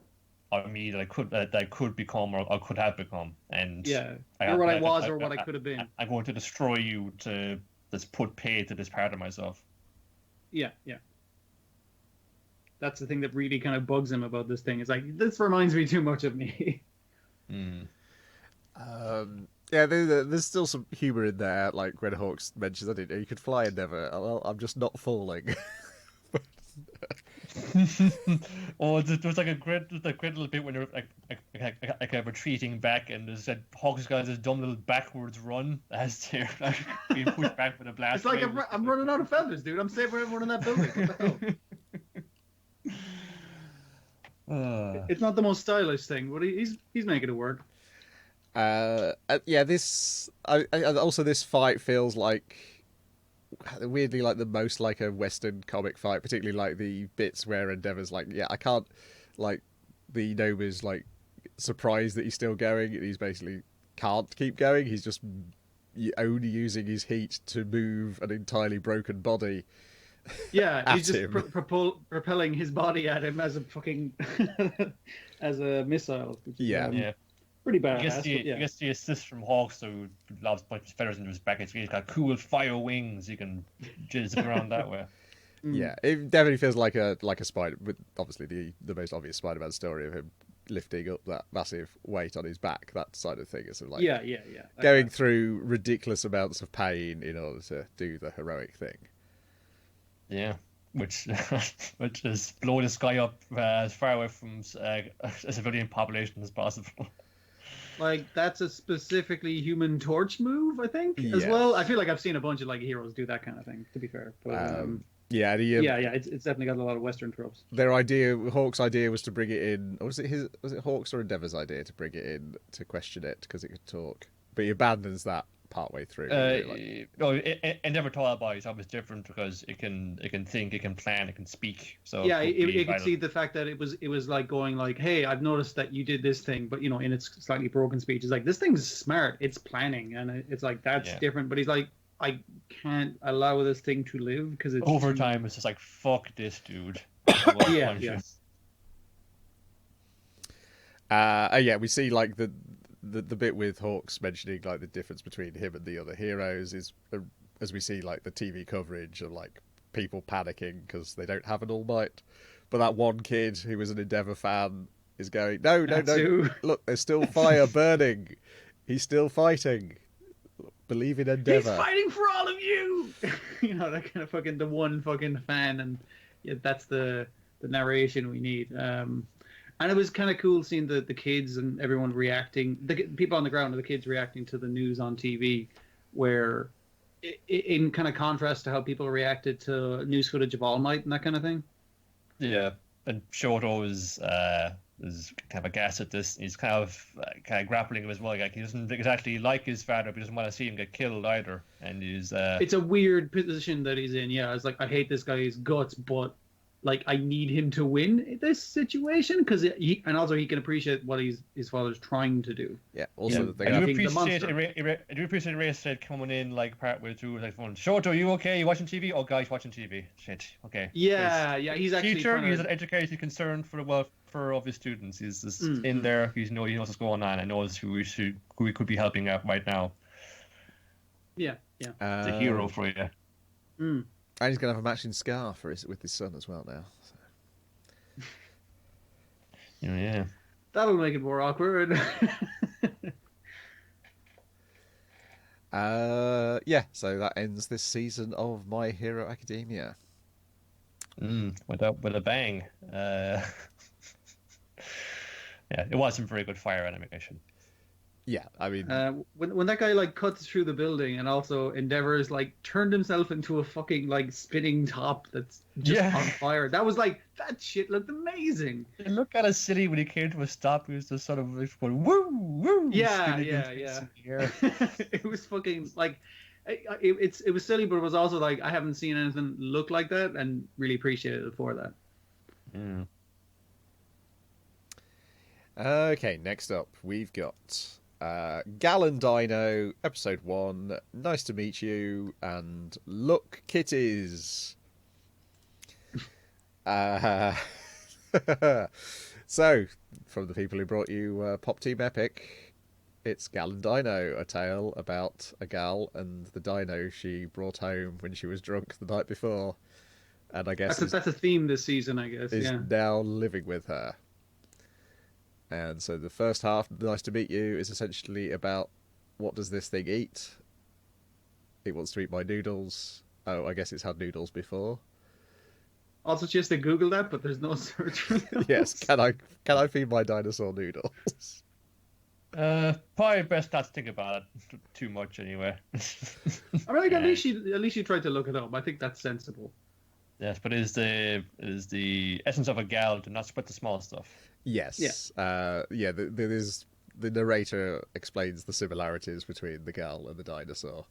me that I could become or I could have become, and or what I was or what I could have been. I'm going to destroy you to just put pay to this part of myself. Yeah. That's the thing that really kind of bugs him about this thing. It's like, this reminds me too much of me. There's still some humour in there, like Red Hawks mentions, I didn't know you could fly Endeavour. Well, I'm just not falling. There's like a great little bit when you're like retreating back, and there's that Hawks got this dumb little backwards run as they're being pushed back with a blast. It's like I'm running out of feathers, dude. I'm saving everyone in that building. What the hell? It's not the most stylish thing, but he's making it work. This fight feels like weirdly like the most like a Western comic fight, particularly like the bits where Endeavor's like, I can't, like the Noma's like surprised that he's still going, and he's basically can't keep going. He's just only using his heat to move an entirely broken body. Yeah, he's just propelling his body at him as a fucking as a missile. Pretty bad. I guess the assist from Hawks, who loves punching his feathers into his back. He's got cool fire wings. He can jizz around that way. Yeah, it definitely feels like a spider. With obviously the most obvious Spider-Man story of him lifting up that massive weight on his back. That side of thing is sort of like going through ridiculous amounts of pain in order to do the heroic thing. Yeah, which is blow the sky up as far away from a civilian population as possible. Like, that's a specifically Human Torch move, I think, as well. I feel like I've seen a bunch of like heroes do that kind of thing, to be fair. But, it's definitely got a lot of Western tropes. Hawk's idea was to bring it in, or was it Hawk's or Endeavor's idea to bring it in to question it because it could talk? But he abandons that partway through. Endeavor thought about it. It's always different because it can think, it can plan, it can speak. So it could see the fact that it was like going like, hey, I've noticed that you did this thing, but in its slightly broken speech, it's like, this thing's smart, it's planning, and it's like that's different. But he's like, I can't allow this thing to live because it's over time. It's just like, fuck this dude. Yeah, we see like the bit with Hawks mentioning like the difference between him and the other heroes is as we see like the TV coverage of like people panicking because they don't have an All Might, but that one kid who was an Endeavour fan is going, no, look, there's still fire burning. He's still fighting. Believe in Endeavour. He's fighting for all of you. You know, that kind of fucking the one fucking fan, and yeah, that's the narration we need. And it was kind of cool seeing the kids and everyone reacting, the people on the ground and the kids reacting to the news on TV, where in kind of contrast to how people reacted to news footage of All Might and that kind of thing. Yeah, and Shoto is kind of aghast at this. He's kind of grappling with his well. Like he doesn't exactly like his father, but he doesn't want to see him get killed either. And he's it's a weird position that he's in. Yeah, it's like I hate this guy's guts, but like I need him to win this situation because he can appreciate what his father's trying to do. Yeah. Also, I do appreciate Ray coming in like partway through, like, Shoto, you okay? You watching TV? Oh, guys, watching TV. Shit. Okay. Yeah. He's actually teacher. He's an educated concern for the welfare of his students. He's just in there. He knows what's going on and knows who we could be helping out right now. Yeah. It's a hero for you. Mm. And he's going to have a matching scar with his son as well now. So. Yeah. That'll make it more awkward. Yeah, so that ends this season of My Hero Academia. With a bang. Yeah, it wasn't very good fire animation. Yeah, I mean, when that guy like cuts through the building and also Endeavor's like turned himself into a fucking like spinning top that's just on fire. That was like that shit looked amazing. It looked kind of silly when he came to a stop. He was just sort of like going woo woo. Yeah. It was fucking like it was silly, but it was also like I haven't seen anything look like that, and really appreciated it for that. Mm. Okay, next up we've got Gallon Dino, episode 1. Nice to meet you, and look, Kitties. So, from the people who brought you Pop Team Epic, it's Gallon Dino, a tale about a gal and the dino she brought home when she was drunk the night before, and I guess that's a theme this season. I guess is now living with her. And so the first half, Nice to Meet You, is essentially about what does this thing eat? It wants to eat my noodles. Oh, I guess it's had noodles before. Also, just to Google that, but there's no search for those. Yes, can I feed my dinosaur noodles? Probably best not to think about it too much anyway. I mean, like, at least you tried to look it up. I think that's sensible. Yes, but it is the essence of a gal to not split the small stuff. Yes. Yeah. The narrator explains the similarities between the gal and the dinosaur.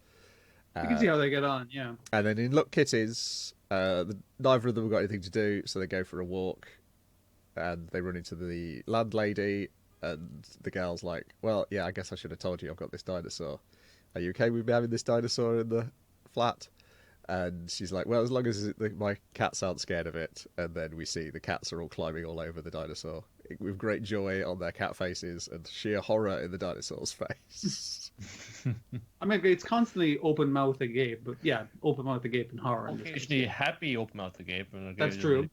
You can see how they get on, yeah. And then in Look, Kitties, neither of them have got anything to do, so they go for a walk, and they run into the landlady, and the gal's like, well, yeah, I guess I should have told you I've got this dinosaur. Are you okay with me having this dinosaur in the flat? And she's like, well, as long as my cats aren't scared of it. And then we see the cats are all climbing all over the dinosaur with great joy on their cat faces and sheer horror in the dinosaur's face. I mean, it's constantly open mouth agape, but yeah, open mouth agape and horror. Occasionally happy open mouth agape. That's true.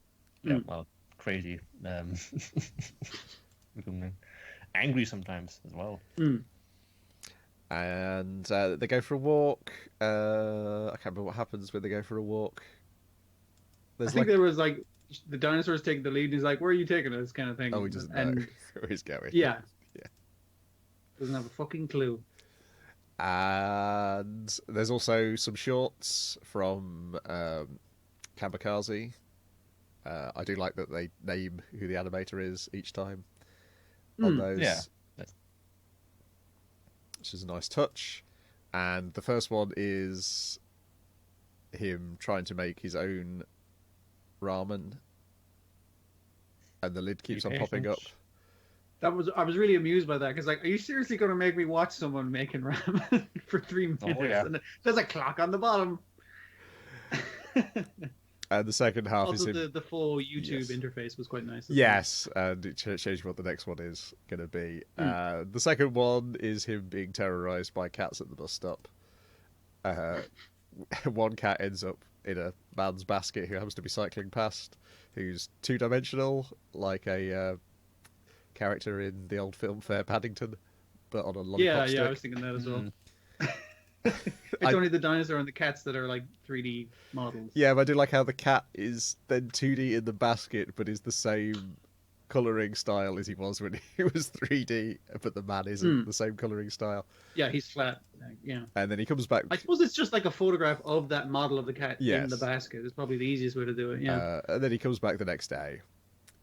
Yeah, well, crazy. Angry sometimes as well. And they go for a walk. I can't remember what happens when they go for a walk. I think there was like the dinosaurs take the lead. And he's like, "Where are you taking us?" kind of thing. Oh, he doesn't know where he's going. Yeah. Doesn't have a fucking clue. And there's also some shorts from Kamikaze. I do like that they name who the animator is each time on those. Yeah. Which is a nice touch. And the first one is him trying to make his own ramen, and the lid keeps on popping up. I was really amused by that, because like, are you seriously going to make me watch someone making ramen for 3 minutes? Oh, yeah. And there's a clock on the bottom. And the second half also is the full YouTube interface was quite nice. Yes, and it shows you what the next one is going to be. The second one is him being terrorized by cats at the bus stop. One cat ends up in a man's basket who happens to be cycling past, who's two-dimensional, like a character in the old film Fair Paddington, but on a lollipop stick. I was thinking that as well. It's only the dinosaur and the cats that are like 3D models. Yeah, but I do like how the cat is then 2D in the basket, but is the same colouring style as he was when he was 3D, but the man isn't the same colouring style. Yeah, he's flat. Yeah. And then he comes back. I suppose it's just like a photograph of that model of the cat in the basket. It's probably the easiest way to do it. Yeah. And then he comes back the next day,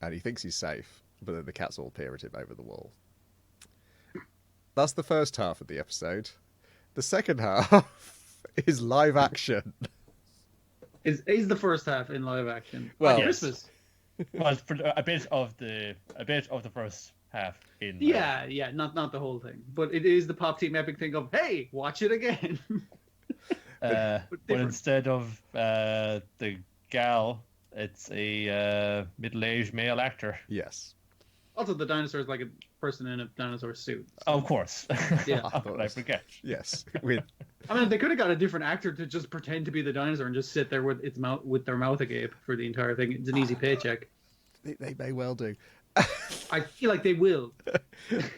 and he thinks he's safe, but then the cats all peer at him over the wall. That's the first half of the episode. The second half is live action. Is the first half in live action? Well, Christmas. Well, a bit of the first half in. Not the whole thing, but it is the Pop Team epic thing of hey, watch it again. But instead of the gal, it's a middle-aged male actor. Yes. Also, the dinosaur is like a person in a dinosaur suit. So. Of course. Yeah. I forget. Yes. I mean, they could have got a different actor to just pretend to be the dinosaur and just sit there with their mouth agape for the entire thing. It's an easy paycheck. They may well do. I feel like they will.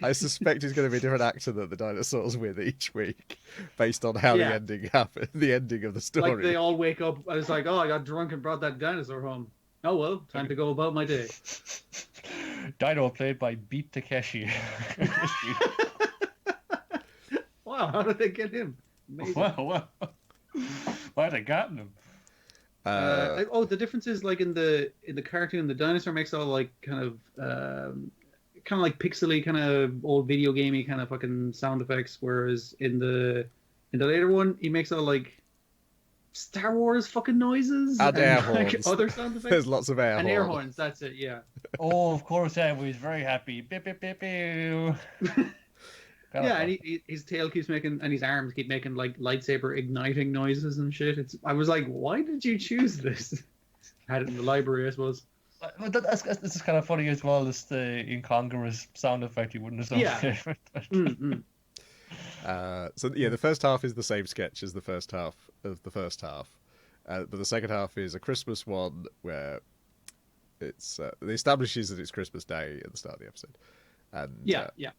I suspect it's going to be a different actor that the dinosaurs with each week, based on how the ending happened, the ending of the story. Like they all wake up and it's like, oh, I got drunk and brought that dinosaur home. Oh well, time to go about my day. Dino played by Beat Takeshi. Wow, how did they get him? Amazing. Wow. Why they gotten him? The difference is like in the cartoon, the dinosaur makes all like kind of like pixely, kind of old video gamey kind of fucking sound effects, whereas in the later one, he makes all like Star Wars fucking noises and air like horns. Other sound effects. There's lots of air and horns. air horns. That's it. Yeah. Oh, of course. Yeah, he's very happy. Beep, beep, beep, beep. Yeah, and his tail keeps making, and his arms keep making like lightsaber igniting noises and shit. I was like, why did you choose this? Had it in the library, I suppose. This is kind of funny as well. This the incongruous sound effect you wouldn't have done. Mm-hmm. So the first half is the same sketch as the first half of the first half, but the second half is a Christmas one where it's it establishes that it's Christmas Day at the start of the episode, and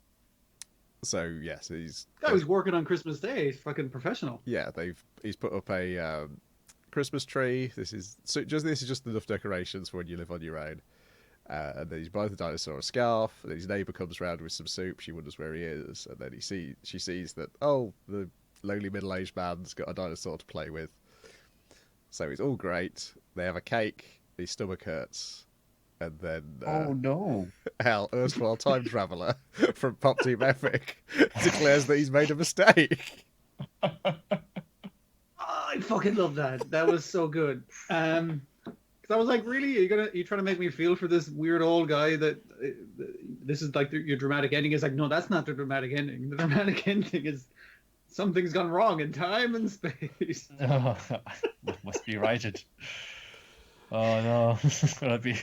So yes, he's working on Christmas Day. He's fucking professional. Yeah, he's put up a Christmas tree. This is just enough decorations for when you live on your own. And then he's buys the dinosaur a scarf. And his neighbour comes round with some soup. She wonders where he is, and then she sees that the lonely middle-aged man's got a dinosaur to play with. So it's all great. They have a cake. His stomach hurts. And then oh no! Hal, erstwhile time traveller from Pop Team Epic, declares that he's made a mistake. I fucking love that. That was so good. Because I was like, really, you trying to make me feel for this weird old guy that this is like your dramatic ending? Is like, no, that's not the dramatic ending. The dramatic ending is something's gone wrong in time and space. Oh, must be righted. Oh no, that'd be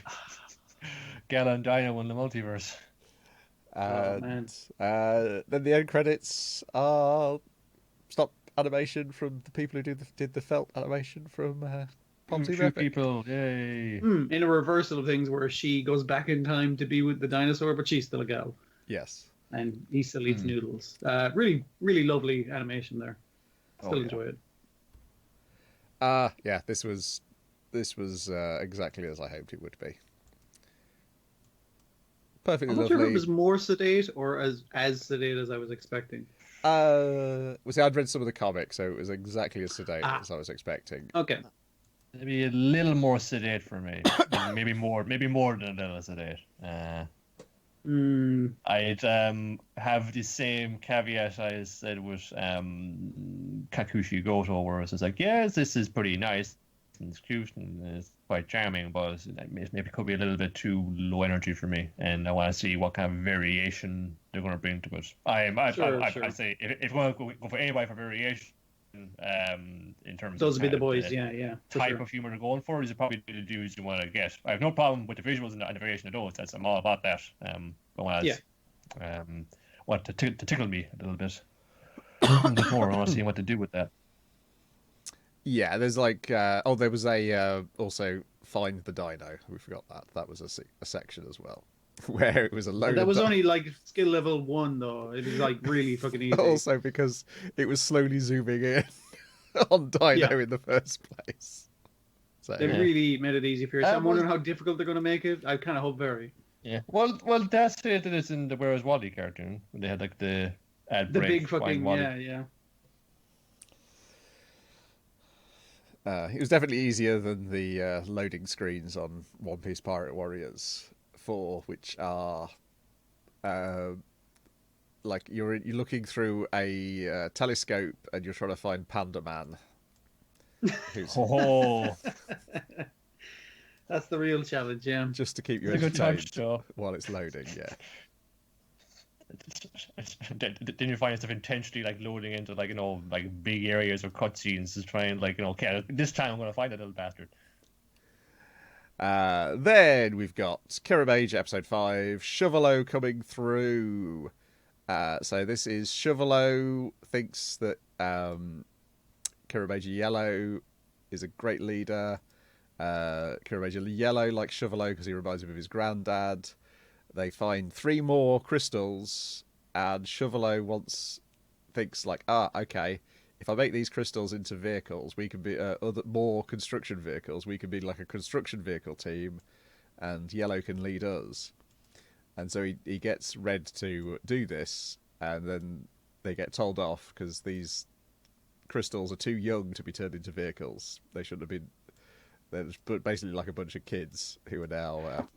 Gala and Dino in the multiverse. And then the end credits are stop animation from the people who did the felt animation from Pop Team Epic. People, yay! In a reversal of things where she goes back in time to be with the dinosaur, but she's still a gal. Yes. And he still eats noodles. Really, really lovely animation there. Still enjoy it. Yeah, this was exactly as I hoped it would be. Perfectly lovely. I'm not sure if it was more sedate or as sedate as I was expecting. I'd read some of the comics, so it was exactly as sedate as I was expecting. Okay. Maybe a little more sedate for me. maybe more than a little sedate. I'd have the same caveat I said with Kakushi Goto, where it's like, yes, this is pretty nice and it's cute and it's quite charming, but maybe could be a little bit too low energy for me, and I want to see what kind of variation they're going to bring to it. I say if you want to go for anybody for variation, in terms those of would be the boys, yeah. Type of humor they're going for. These are probably the dudes you want to get. I have no problem with the visuals and the variation of those. I'm all about that. What to tickle me a little bit before I want to see what to do with that. Yeah, there's like there was a also find the dino. We forgot that. That was a section as well. Where it was a load. That was only like skill level 1 though. It was like really fucking easy. Also because it was slowly zooming in on Dino in the first place. So they really made it easy for you. So I'm wondering how difficult they're going to make it. I kind of hope very. Yeah. Well, that's it. It is in the Where's Wally cartoon. They had like the big fucking yeah. It was definitely easier than the loading screens on One Piece Pirate Warriors 4, which are like you're looking through a telescope and you're trying to find Panda Man. That's the real challenge, yeah. Just to keep you entertained while it's loading, yeah. Then you find yourself intentionally like loading into like like big areas or cutscenes to try and like okay, this time I'm going to find that little bastard. Then we've got Kiramager episode 5, Shovellow coming through. So this is Shovellow thinks that Kiramager Yellow is a great leader. Kiramager Yellow likes Shovellow because he reminds him of his granddad. They find 3 more crystals, and Shovellow thinks like, okay, if I make these crystals into vehicles, we can be more construction vehicles. We can be like a construction vehicle team, and Yellow can lead us. And so he gets Red to do this, and then they get told off because these crystals are too young to be turned into vehicles. They shouldn't have been. They're basically like a bunch of kids who are now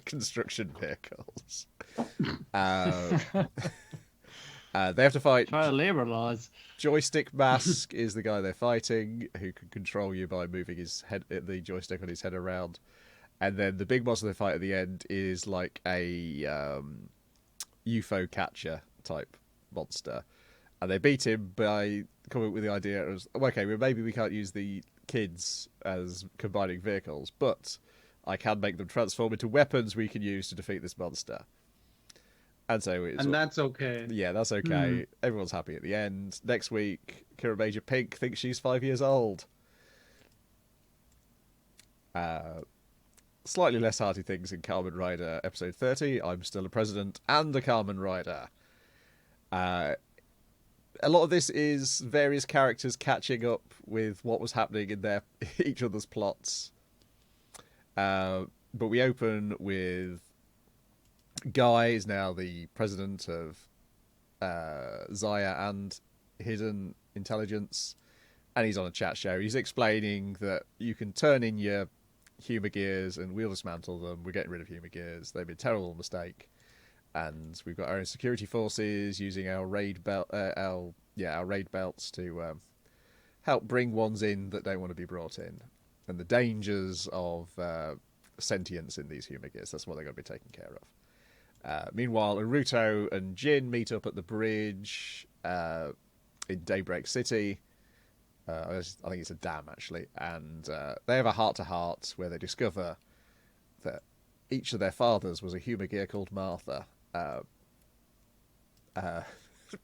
construction vehicles. They have to fight. Child labour laws. Joystick Mask is the guy they're fighting, who can control you by moving the joystick on his head around. And then the big monster they fight at the end is like a UFO catcher type monster. And they beat him by coming up with the idea of, okay, well, maybe we can't use the kids as combining vehicles, but I can make them transform into weapons we can use to defeat this monster. And so that's okay. Yeah, that's okay. Everyone's happy at the end. Next week, Kiramager Pink thinks she's 5 years old. Slightly less hearty things in Kamen Rider episode 30. I'm still a president and a Kamen Rider. A lot of this is various characters catching up with what was happening in each other's plots. But we open with Guy is now the president of Zaya and Hidden Intelligence, and he's on a chat show. He's explaining that you can turn in your humour gears and we'll dismantle them. We're getting rid of humour gears. They've been a terrible mistake. And we've got our own security forces using our raid belts to help bring ones in that don't want to be brought in, and the dangers of sentience in these humour gears. That's what they're going to be taking care of. Meanwhile, Naruto and Jin meet up at the bridge in Daybreak City. I think it's a dam actually, and they have a heart-to-heart where they discover that each of their fathers was a humour gear called Martha.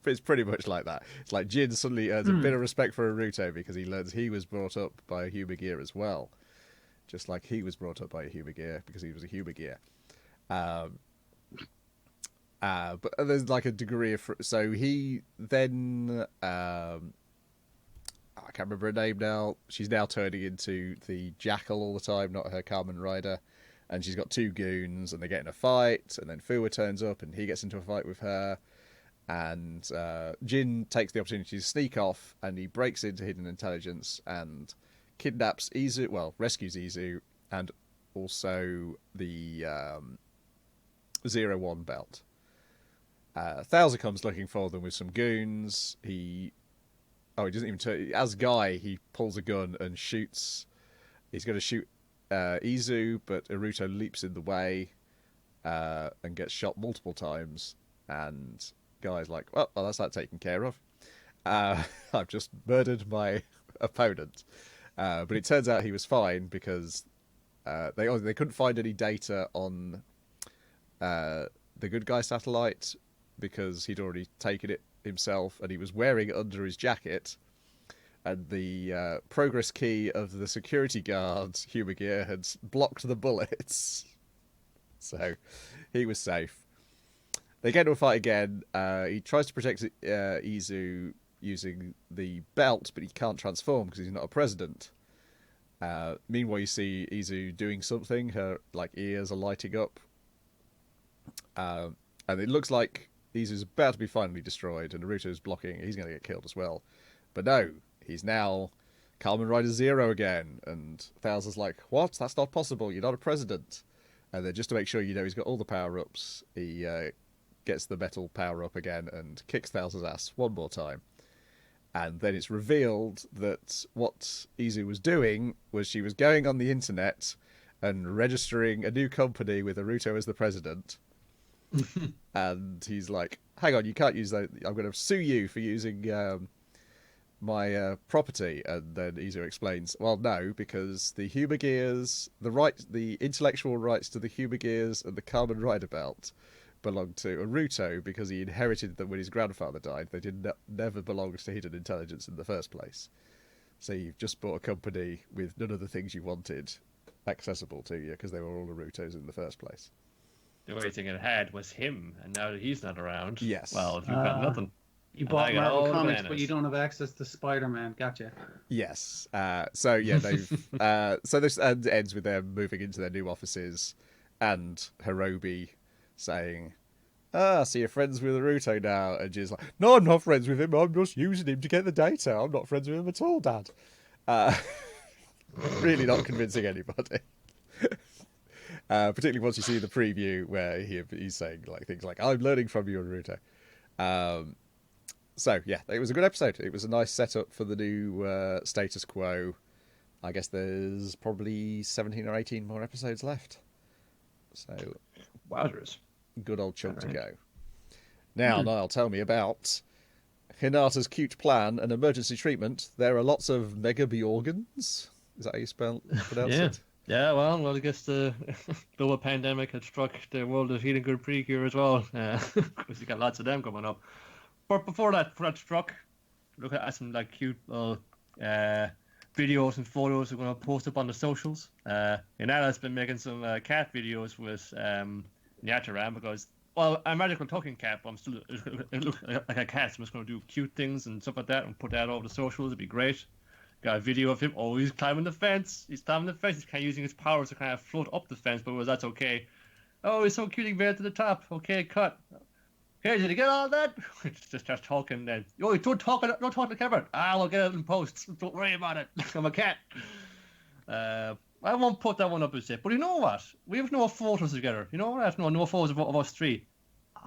It's pretty much like that. It's like Jin suddenly earns a bit of respect for Naruto because he learns he was brought up by a humour gear as well, just like he was brought up by a humour gear because he was a humour gear. But there's like a degree of so he then I can't remember her name now. She's now turning into the Jackal all the time, not her Kamen Rider. And she's got 2 goons, and they get in a fight, and then Fuwa turns up, and he gets into a fight with her. And Jin takes the opportunity to sneak off, and he breaks into Hidden Intelligence and kidnaps Izu, well, rescues Izu, and also the 01 belt. Thouser comes looking for them with some goons. He doesn't even turn. As Guy, he pulls a gun and shoots. He's going to shoot Izu, but Naruto leaps in the way and gets shot multiple times. And Guy's like, well, that's that taken care of. I've just murdered my opponent. But it turns out he was fine because they couldn't find any data on the good guy satellite because he'd already taken it himself and he was wearing it under his jacket. And the progress key of the security guard's humor gear had blocked the bullets. So he was safe. They get into a fight again. He tries to protect Izu using the belt, but he can't transform because he's not a president. Meanwhile, you see Izu doing something. Her ears are lighting up. And it looks like Izu's about to be finally destroyed, and Naruto's blocking. He's going to get killed as well. But no, he's now Kamen Rider Zero again. And Thousa's like, what? That's not possible. You're not a president. And then just to make sure he's got all the power-ups, he gets the metal power-up again and kicks Thousa's ass one more time. And then it's revealed that what Izu was doing was she was going on the internet and registering a new company with Naruto as the president. And he's like, hang on, you can't use that. I'm going to sue you for using my property. And then Izu explains, well, no, because the humor gears, the intellectual rights to the humor gears and the Kamen Rider belt belonged to Orochi because he inherited them when his grandfather died. They never belonged to Hidden Intelligence in the first place. So you've just bought a company with none of the things you wanted accessible to you because they were all Naruto's in the first place. The only thing it had was him, and now that he's not around, yes. Well, you've got nothing. You bought Marvel Comics, but you don't have access to Spider-Man. Gotcha. Yes. So yeah, they've. So this ends with them moving into their new offices, and Hirobi saying, so you're friends with Naruto now? And she's like, no, I'm not friends with him. I'm just using him to get the data. I'm not friends with him at all, Dad. Really not convincing anybody. Particularly once you see the preview where he's saying things like, I'm learning from you, Naruto. So, yeah, it was a good episode. It was a nice setup for the new status quo. I guess there's probably 17 or 18 more episodes left. So, wowzers. Good old chunk to go. Now, Niall, tell me about Hinata's cute plan and emergency treatment. There are lots of Megabjögens. Is that how you pronounce it? Yeah, well, I guess the global pandemic had struck the world of healing good Precure as well, because you got lots of them coming up. But before that struck, look at some cute little videos and photos we're going to post up on the socials. Hinata's been making some cat videos with Nyataran because, well, I'm a magical talking cat, but it looks like a cat, so I'm just going to do cute things and stuff like that and put that over the socials. It'd be great. Got a video of him. Oh, he's climbing the fence. He's kind of using his powers to kind of float up the fence, but that's okay. Oh, he's so cute. He made it to the top. Okay, cut. Okay, did you get all that? Just starts talking then. Oh, don't talk to the camera. We'll get it in post. Don't worry about it. I'm a cat. I won't put that one up as it. But you know what? We have no photos together. You know what? I have no photos of us three.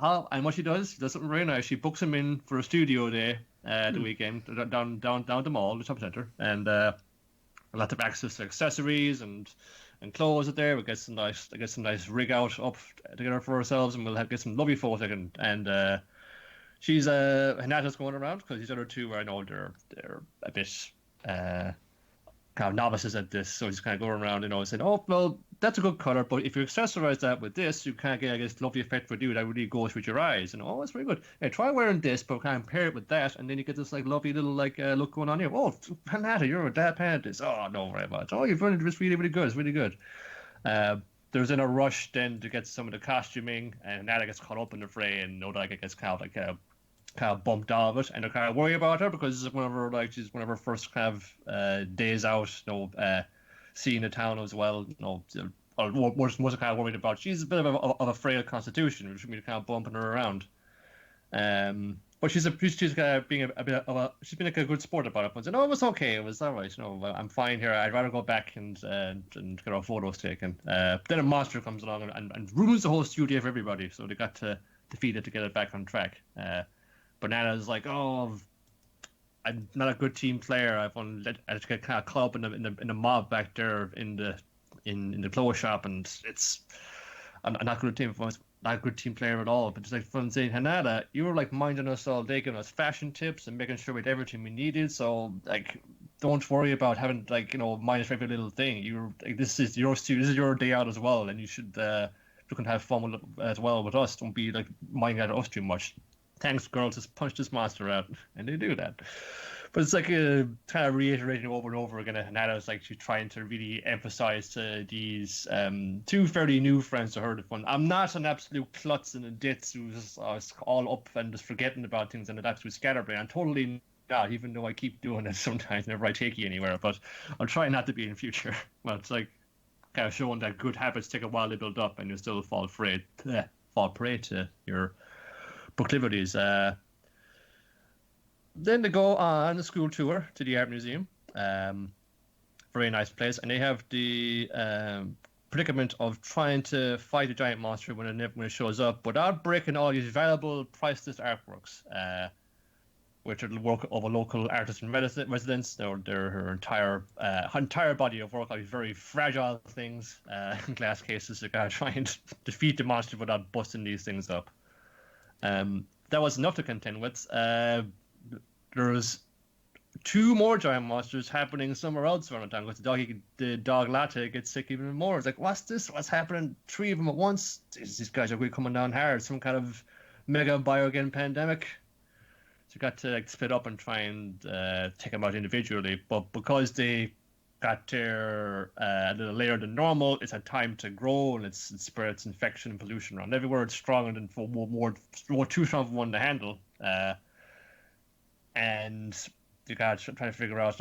And what she does something very nice. She books him in for a studio day the weekend down the mall, the shopping centre, and a lot of access to accessories and clothes out there. We get some nice rig out up together for ourselves, and we'll get some lovely photos taken. And she's Hinata's going around because these other two, I know they're a bit kind of novices at this, so he's kind of going around, saying, oh, well, that's a good colour, but if you accessorize that with this, you kind of get, this lovely effect for you that really goes with your eyes. Oh, that's very good. Yeah, try wearing this, but kind of pair it with that, and then you get this lovely little look going on here. Oh, Hinata, you're a dad pantis. Oh, no, very much. Oh, you've done it really, really good. It's really good. There's in a rush then to get some of the costuming, and Hinata gets caught up in the fray, and Nodaka gets kind of bumped out of it, and they're kind of worried about her because she's one of her first kind of days out, seeing the town as well. Or most kind of worried about. She's a bit of a frail constitution, which means kind of bumping her around. But she's being she's been a good sport about it. But said, it was okay, it was all right. I'm fine here. I'd rather go back and get our photos taken. But then a monster comes along and ruins the whole studio for everybody. So they got to defeat it to get it back on track. Banana's like, oh, I'm not a good team player. I just get kind of caught up in the mob back there in the clothes shop, and I'm not good at team. not a good team player at all. But just like from saying Hinata, you were like minding us all day, giving us fashion tips and making sure we had everything we needed. So like, don't worry about having like minus every little thing. You're like, this is your day out as well, and you should you can have fun with as well with us. Don't be like minding out of us too much. Thanks, girls. Just punch this monster out, and they do that. But it's like kind of reiterating over and over again. And Hinata is like she's trying to really emphasize to these two fairly new friends to her the fun. I'm not an absolute klutz and a ditz who's all up and just forgetting about things and an absolute scatterbrain. I'm totally not, even though I keep doing it sometimes whenever I take you anywhere. But I'll try not to be in future. Well, it's like kind of showing that good habits take a while to build up, and you still fall prey to your proclivities. Then they go on a school tour to the art museum. Very nice place, and they have the predicament of trying to fight a giant monster when it shows up without breaking all these valuable, priceless artworks, which are the work of a local artist in residence. Her entire body of work, like very fragile things, in glass cases. They gotta try and defeat the monster without busting these things up. That was enough to contend with. There's 2 more giant monsters happening somewhere else around the town because the dog Latte gets sick even more. It's like, what's this? What's happening? 3 of them at once? These guys are really coming down hard. Some kind of Megabjögens pandemic. So you got to like split up and try and take them out individually. But because they got there a little later than normal, it's had time to grow and it's spreads infection and pollution around everywhere. It's stronger than too strong for one to handle. And you gotta try to figure out.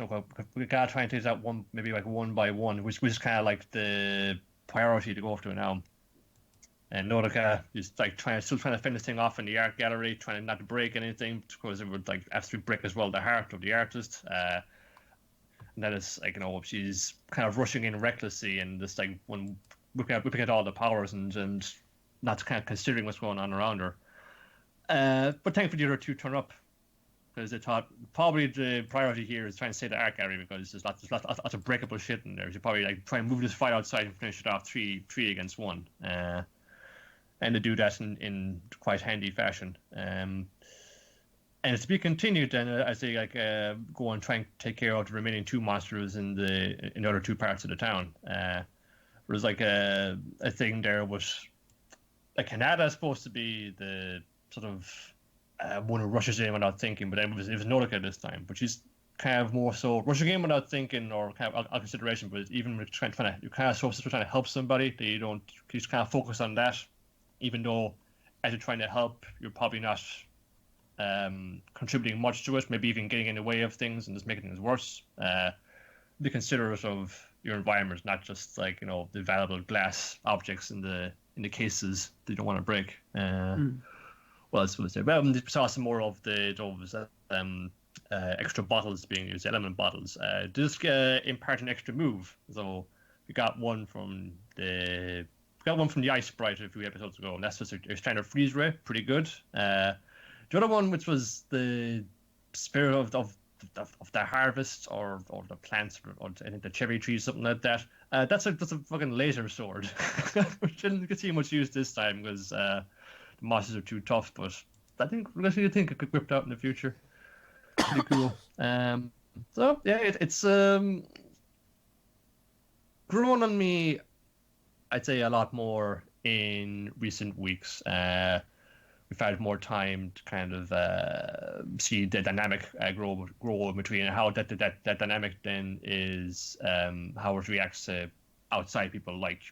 We gotta try and take that one, maybe like one by one, which is kind of like the priority to go after now. And Nodoka is like still trying to finish this thing off in the art gallery, trying not to break anything because it would like absolutely break as well the heart of the artist. And that is like she's kind of rushing in recklessly and just like when whipping at all the powers and not kind of considering what's going on around her. But thankfully the other 2 turn up. Because they thought probably the priority here is trying to save the art gallery because there's lots of breakable shit in there. You probably like try and move this fight outside and finish it off 3 against 1, and they do that in quite handy fashion. And it's to be continued then as they like go and try and take care of the remaining 2 monsters in the other 2 parts of the town. There's like a thing there was like Hinata is supposed to be the sort of one who rushes in without thinking, but it was Nodoka this time. But she's kind of more so rushing in without thinking or kind of out consideration. But even with trying to help somebody, you just kind of focus on that. Even though as you're trying to help, you're probably not contributing much to it. Maybe even getting in the way of things and just making things worse. Be considerate of your environment, not just like the valuable glass objects in the cases that you don't want to break. Well, I was going to say, well, we saw some more of those extra bottles being used, element bottles. Just impart an extra move. So we got one from the Ice Sprite a few episodes ago, and that's just a standard freeze ray, pretty good. The other one, which was the spirit of the harvest or the plants or I think the cherry trees, something like that. That's a fucking laser sword, which didn't get too much use this time because. The monsters are too tough, but I think it could whipped out in the future. Pretty cool. So yeah, it's grown on me. I'd say a lot more in recent weeks. We've had more time to kind of see the dynamic grow between how that dynamic then is how it reacts to outside people like.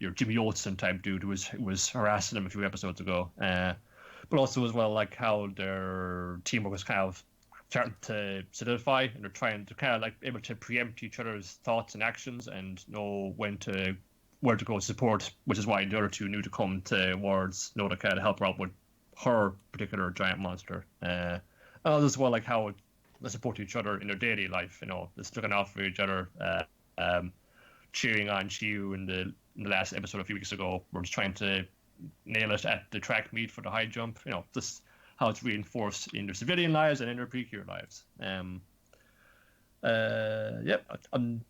Your Jimmy Olsen type dude who was harassing them a few episodes ago, but also as well like how their teamwork was kind of starting to solidify and they're trying to kind of like able to preempt each other's thoughts and actions and know where to go support, which is why the other 2 knew to come towards Nodoka to help her out with her particular giant monster. And as well like how they support each other in their daily life, just looking out for each other, cheering on Chiyu in the last episode a few weeks ago, we're just trying to nail it at the track meet for the high jump. Just how it's reinforced in their civilian lives and in their Precure lives. Yep, I'm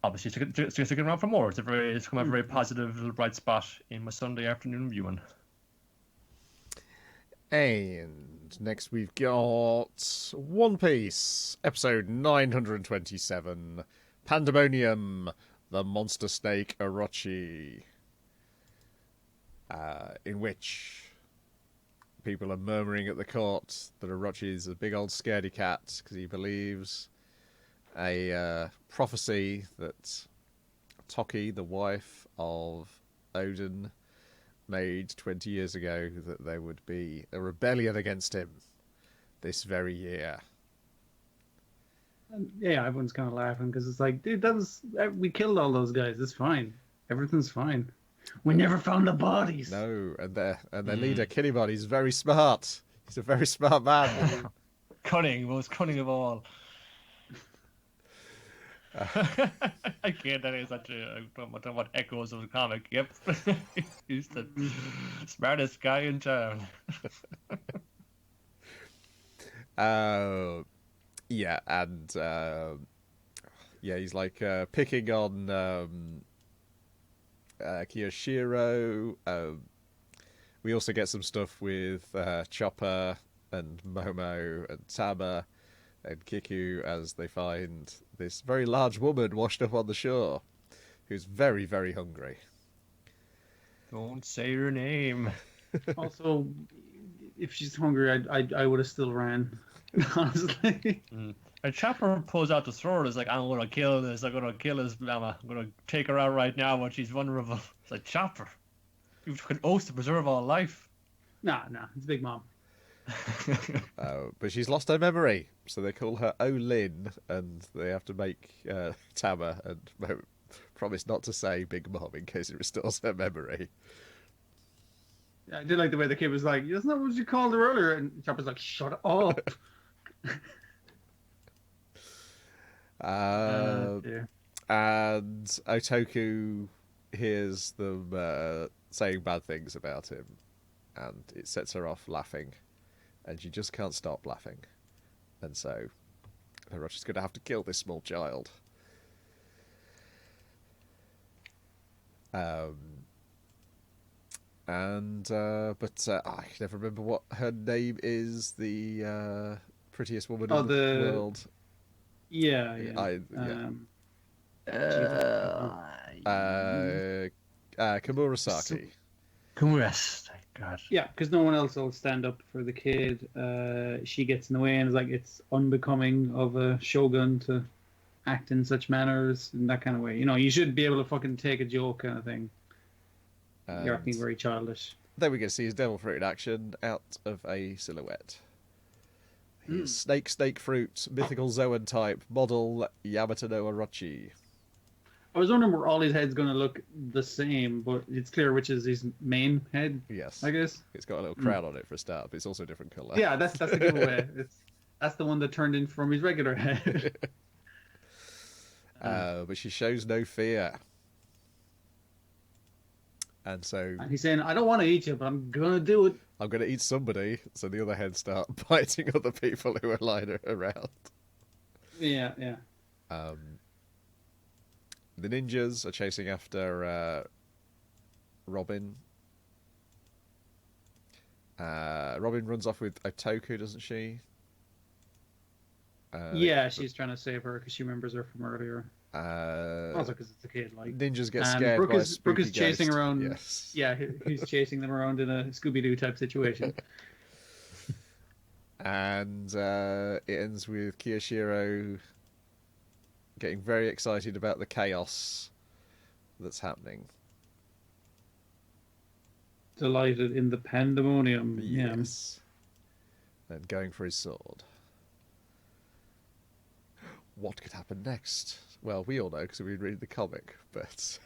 obviously sticking around for more. It's come a very positive little bright spot in my Sunday afternoon viewing. And next we've got One Piece, episode 927, Pandemonium, the monster snake Orochi, in which people are murmuring at the court that Orochi is a big old scaredy cat because he believes a prophecy that Toki, the wife of Odin, made 20 years ago, that there would be a rebellion against him this very year. Yeah, everyone's kind of laughing because it's like, dude, we killed all those guys. It's fine. Everything's fine. We never found the bodies. No, and their leader, Kiramager, is very smart. He's a very smart man. Cunning, most cunning of all. I can't. That is such what echoes of the comic. Yep, he's the smartest guy in town. Yeah, and he's like picking on Kiyoshiro. We also get some stuff with Chopper and Momo and Tama and Kiku as they find this very large woman washed up on the shore who's very, very hungry. Don't say her name. Also, if she's hungry, I would have still ran, honestly. And Chopper pulls out the sword. It's like, I'm going to kill this. I'm going to kill this mama. I'm going to take her out right now when she's vulnerable. It's like, Chopper, you've an oath to preserve all life. Nah, it's Big Mom. But she's lost her memory, so they call her Olin, and they have to make Tama and promise not to say Big Mom in case it restores her memory. Yeah, I did like the way the kid was like, "That's not what you called her earlier," and Chopper's like, "Shut up." And Otoku hears them saying bad things about him, and it sets her off laughing. And she just can't stop laughing. And so Orochi's going to have to kill this small child. But I can never remember what her name is, the prettiest woman in the world. Yeah. Kamurasaki. Kamurasaki. God. Yeah, because no one else will stand up for the kid. She gets in the way and is like, it's unbecoming of a shogun to act in such manners in that kind of way. You know, you should be able to fucking take a joke kind of thing. You're acting very childish. Then we get to see his devil fruit in action out of a silhouette. His snake fruit, mythical Zoan type, model Yamato no Orochi. I was wondering were all his heads going to look the same, but it's clear which is his main head. Yes, I guess it's got a little crown on it for a start, but it's also a different color. Yeah, that's the giveaway. That's the one that turned in from his regular head. But she shows no fear, and he's saying, "I don't want to eat you, but I'm gonna do it. I'm gonna eat somebody." So the other heads start biting other people who are lying around. Yeah. The ninjas are chasing after Robin. Robin runs off with Otoku, doesn't she? She's trying to save her because she remembers her from earlier. Also because it's a kid. Like ninjas get scared. Brooke is chasing around. Yes. Yeah, he's chasing them around in a Scooby-Doo type situation. And it ends with Kiyoshiro getting very excited about the chaos that's happening. Delighted in the pandemonium. Yes. And going for his sword. What could happen next? Well, we all know because we read the comic, but...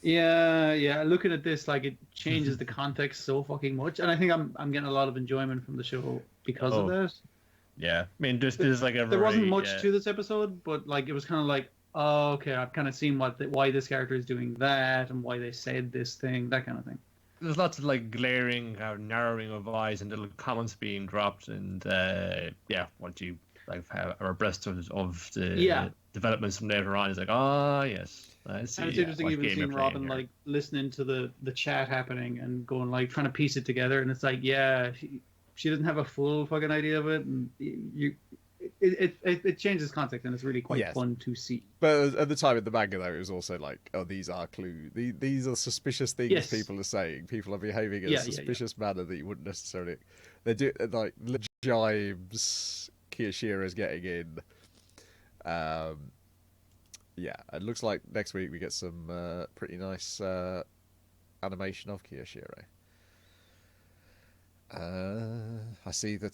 yeah. Looking at this, like, it changes the context so fucking much, and I think I'm getting a lot of enjoyment from the show because of that. Yeah, I mean, there's like there wasn't much to this episode, but like it was kind of like, oh, okay, I've kind of seen why this character is doing that and why they said this thing, that kind of thing. There's lots of like glaring, narrowing of eyes and little comments being dropped, and once you like are abreast of the developments from later on. It's like, oh yes, I see. And it's interesting even seeing Robin like listening to the chat happening and going like trying to piece it together, and it's like, yeah, she doesn't have a full fucking idea of it, and it changes context, and it's really quite fun to see. But at the time in the manga, though, it was also like, oh, these are clues. These are suspicious things people are saying. People are behaving in a suspicious manner that you wouldn't necessarily. They do like the jibes Kiyashira's getting in. It looks like next week we get some pretty nice animation of Kiyashira. I see that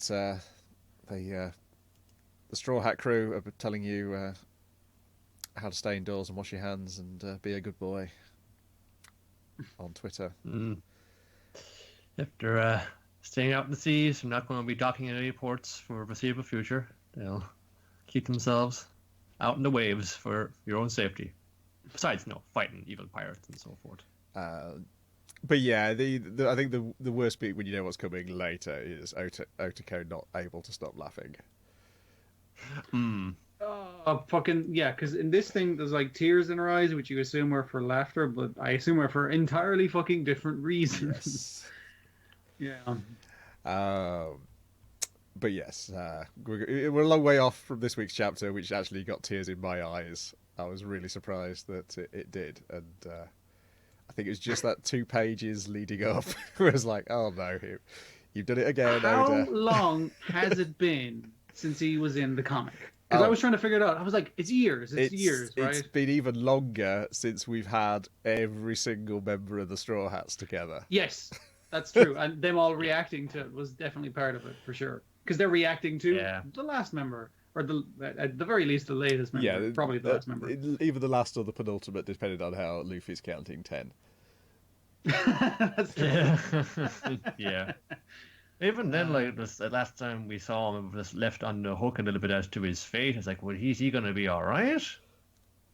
the Straw Hat crew are telling you how to stay indoors and wash your hands and be a good boy on Twitter. If they're staying out in the seas, they're not going to be docking at any ports for the foreseeable future. They'll keep themselves out in the waves for your own safety. Besides, fighting evil pirates and so forth. But yeah, I think the worst bit when you know what's coming later is Otako not able to stop laughing. Fucking yeah, because in this thing there's like tears in her eyes, which you assume are for laughter, but I assume are for entirely fucking different reasons. Yes. But yes, we're a long way off from this week's chapter, which actually got tears in my eyes. I was really surprised that it did, and I think it was just that 2 pages leading up where it was like, oh no, you've done it again. How long has it been since he was in the comic? Because I was trying to figure it out. I was like, it's years, right? It's been even longer since we've had every single member of the Straw Hats together. Yes, that's true. And them all reacting to it was definitely part of it, for sure. Because they're reacting to the last member, or at the very least, the latest member. Yeah, probably the last member. Either the last or the penultimate, depending on how Luffy's counting 10. That's true. Yeah. Even then, like the last time we saw him, just left on the hook a little bit as to his fate. It's like, well, is he going to be all right?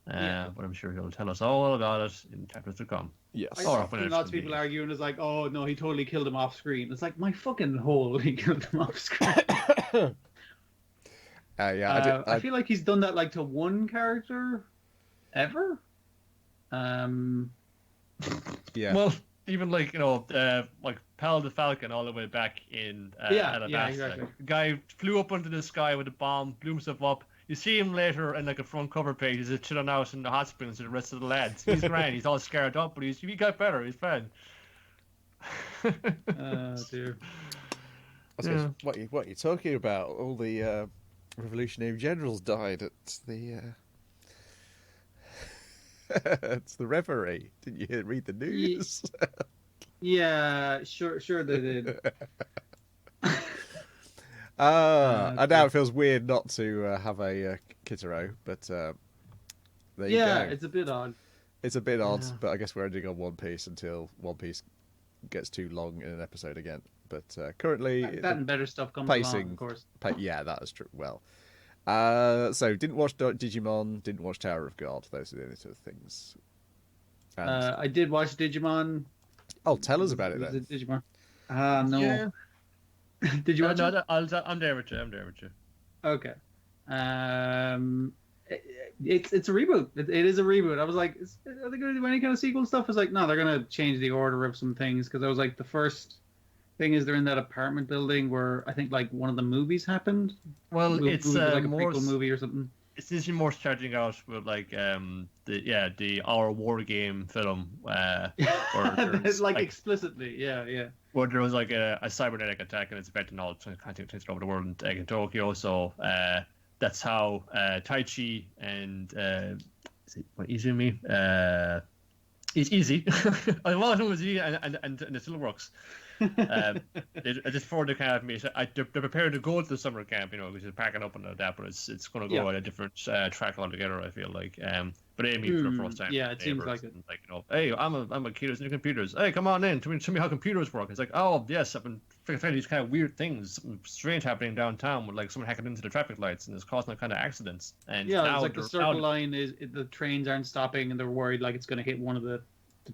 But I'm sure he'll tell us all about it in chapters to come. Yes. Lots of people arguing is like, oh no, he totally killed him off screen. It's like, my fucking hole, he killed him off screen. I feel like he's done that like to one character ever. Yeah. Well, even like like Pal the Falcon all the way back in Alabasta. Exactly. The guy flew up into the sky with a bomb, blew himself up. You see him later in like a front cover page. He's chilling out in the hot springs with the rest of the lads. He's grand. He's all scared up, but he got better. He's fine. Dear. What are you talking about? All the revolutionary generals died at the. It's the Reverie. Didn't you read the news? Yeah, sure they did. And now it feels weird not to have a Kitaro, but there you go. Yeah, it's a bit odd. It's a bit odd, but I guess we're ending on One Piece until One Piece gets too long in an episode again. But currently... That and better stuff comes along, of course. Yeah, that is true. Well, so didn't watch Digimon, didn't watch Tower of God. Those are the only two things. And... I did watch Digimon. Oh, tell us about it then. Was it Digimon? No. Yeah. Did you watch it? No, I'm there with you. Okay. It's a reboot. It is a reboot. I was like, are they going to do any kind of sequel stuff? I was like, no, they're going to change the order of some things, because I was like, the first thing is they're in that apartment building where I think like one of the movies happened. Well, it's like a more prequel movie or something. It's usually more starting out with like the Our War Game film. It's like explicitly, yeah. Where there was like a cybernetic attack and it's affecting all countries over the world, in Tokyo. So that's how Taichi and Izumi. It's easy. I want to easy and it still works. Just for the kind of me, they're prepared to go to the summer camp, because they're packing up and that, but it's going to go on a different track altogether. I feel like, but Amy for the first time, it seems like it. Like, hey, I'm a kid who's into computers. Hey, come on in, tell me how computers work. It's like, oh yes, I've been finding these kind of weird things, something strange happening downtown with like someone hacking into the traffic lights and it's causing kind of accidents. And it's like the circle line is the trains aren't stopping and they're worried like it's going to hit one of the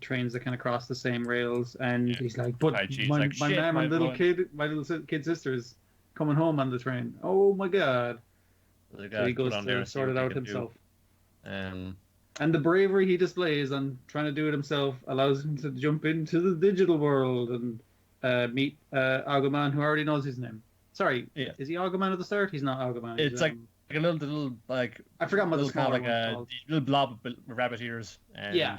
trains that kind of cross the same rails, and he's like, but my little kid sister is coming home on the train. Oh my god. So he goes to sort it out himself. And the bravery he displays on trying to do it himself allows him to jump into the digital world and meet Agumon, who already knows his name. Sorry, is he Agumon at the start? He's not Agumon. It's like a little like I forgot what the smaller kind of like called. Little blob with rabbit ears. And yeah.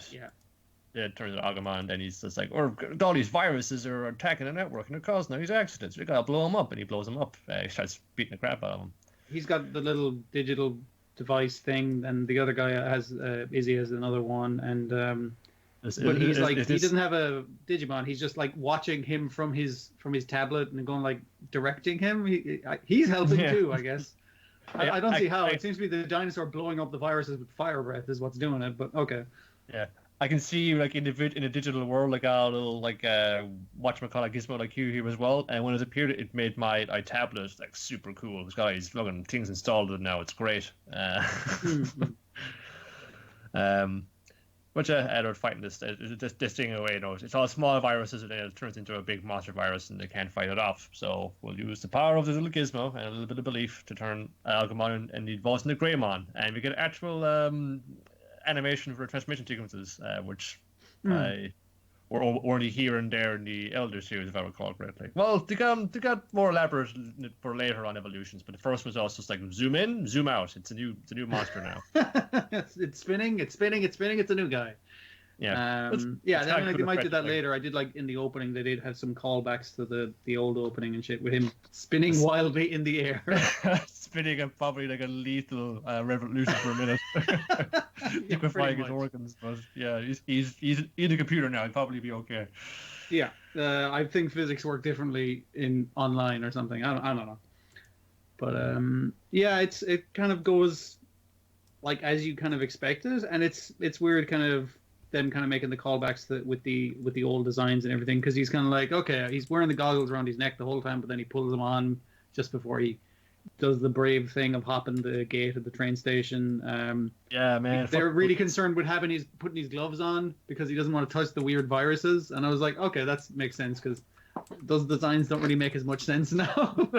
It turns out Agumon, and he's just like, all these viruses are attacking the network and they're causing all these accidents. We gotta blow them up, and he blows them up. He starts beating the crap out of them. He's got the little digital device thing, and the other guy has Izzy has another one, and but he's he doesn't have a Digimon. He's just like watching him from his tablet and going like directing him. He's helping too, I guess. I don't see how. It seems to be the dinosaur blowing up the viruses with fire breath is what's doing it, but okay. Yeah. I can see like in a digital world like a little like whatchamacallit gizmo like you here as well, and when it appeared it made my tablet like super cool. It's got these fucking things installed in it now. It's great. But they're fighting this thing away. You know, it's all small viruses, and then it turns into a big monster virus, and they can't fight it off. So we'll use the power of the little gizmo and a little bit of belief to turn Agumon and he evolves into Greymon, and we get actual animation for transformation sequences, which were only here and there in the Elder series, if I recall correctly. Well, they got more elaborate for later on evolutions, but the first was also just like zoom in, zoom out. It's a new monster now. it's spinning. It's a new guy. Yeah. They might do that later. I did like in the opening they did have some callbacks to the old opening and shit with him spinning wildly in the air. Spinning and probably like a lethal revolution for a minute. Liquefying his organs, but yeah, he's in the computer now. He'll probably be okay. Yeah, I think physics work differently in online or something. I don't know, but it kind of goes like as you kind of expected, and it's weird kind of them kind of making the callbacks with the old designs and everything, because he's kind of like, okay, he's wearing the goggles around his neck the whole time, but then he pulls them on just before he does the brave thing of hopping the gate at the train station. Yeah, man. They're really concerned with putting his gloves on because he doesn't want to touch the weird viruses, and I was like, okay, that makes sense because those designs don't really make as much sense now.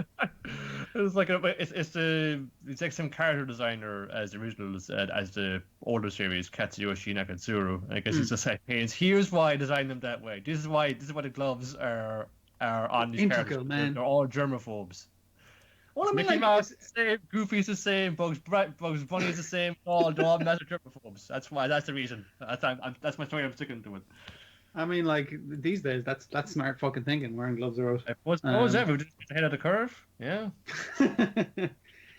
It's like it's like some character designer as the originals as the older series, Katsuyoshi Nakatsuru. I guess it's just like, hey, here's why I designed them that way. This is why the gloves are on these characters. Man. They're all germaphobes. Well, I mean, Mickey Mouse is the same, Goofy's the same, Bugs Bunny is the same. All massive germaphobes. That's why. That's the reason. That's my story. I'm sticking to it. I mean, like these days, that's smart fucking thinking. Wearing gloves are out. What was that? We just ahead of the curve. Yeah.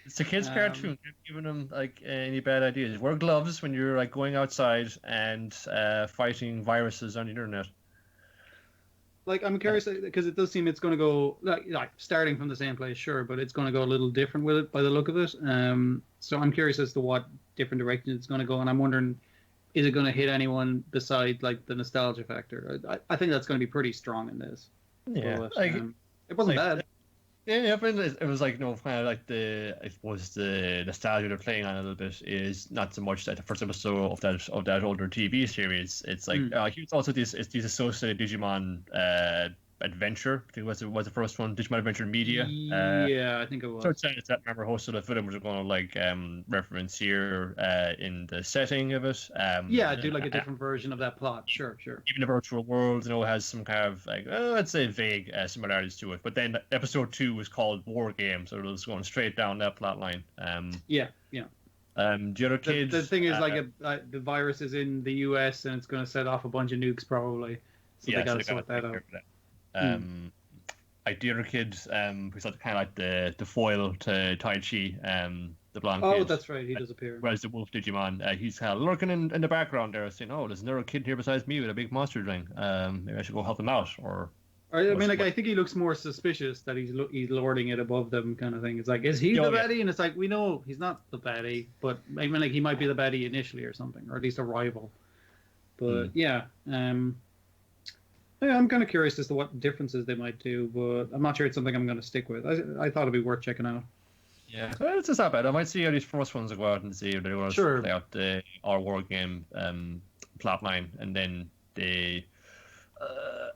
It's a kids' cartoon. Not giving them like any bad ideas. Wear gloves when you're like going outside and fighting viruses on the internet. Like, I'm curious because it does seem it's going to go like starting from the same place, sure, but it's going to go a little different with it by the look of it. So I'm curious as to what different direction it's going to go, and I'm wondering, is it going to hit anyone besides like the nostalgia factor? I think that's going to be pretty strong in this. Yeah, but, it wasn't bad. Yeah, but it was like, kind of like I suppose the nostalgia they're playing on a little bit is not so much that the first episode of that older TV series. It's like here's also these associated Digimon Adventure. I think was the first one, Digimon Adventure Media. Yeah, I think it was. So it's that member hosted a film which are going to like reference here in the setting of it. Do like a different version of that plot. Sure. Even the virtual world, has some kind of like let's say vague similarities to it. But then episode 2 was called War Game, so it was going straight down that plot line. Yeah. The other kids. The thing is, the virus is in the US and it's going to set off a bunch of nukes probably. So they got to sort that out. Like the other kid, who's like kind of like the foil to Taichi, the blonde kid. Oh, that's right, he does appear. Whereas the wolf Digimon, he's kind of lurking in the background there, saying, "Oh, there's another kid here besides me with a big monster ring. Maybe I should go help him out." I think he looks more suspicious that he's lording it above them, kind of thing. It's like, is he the baddie? And it's like, we know he's not the baddie, but I mean, like he might be the baddie initially or something, or at least a rival. But I'm kind of curious as to what differences they might do, but I'm not sure it's something I'm going to stick with. I thought it'd be worth checking out. Yeah, it's just not bad. I might see how these first ones go out and see if they're going to play out our war game plot line, and then they're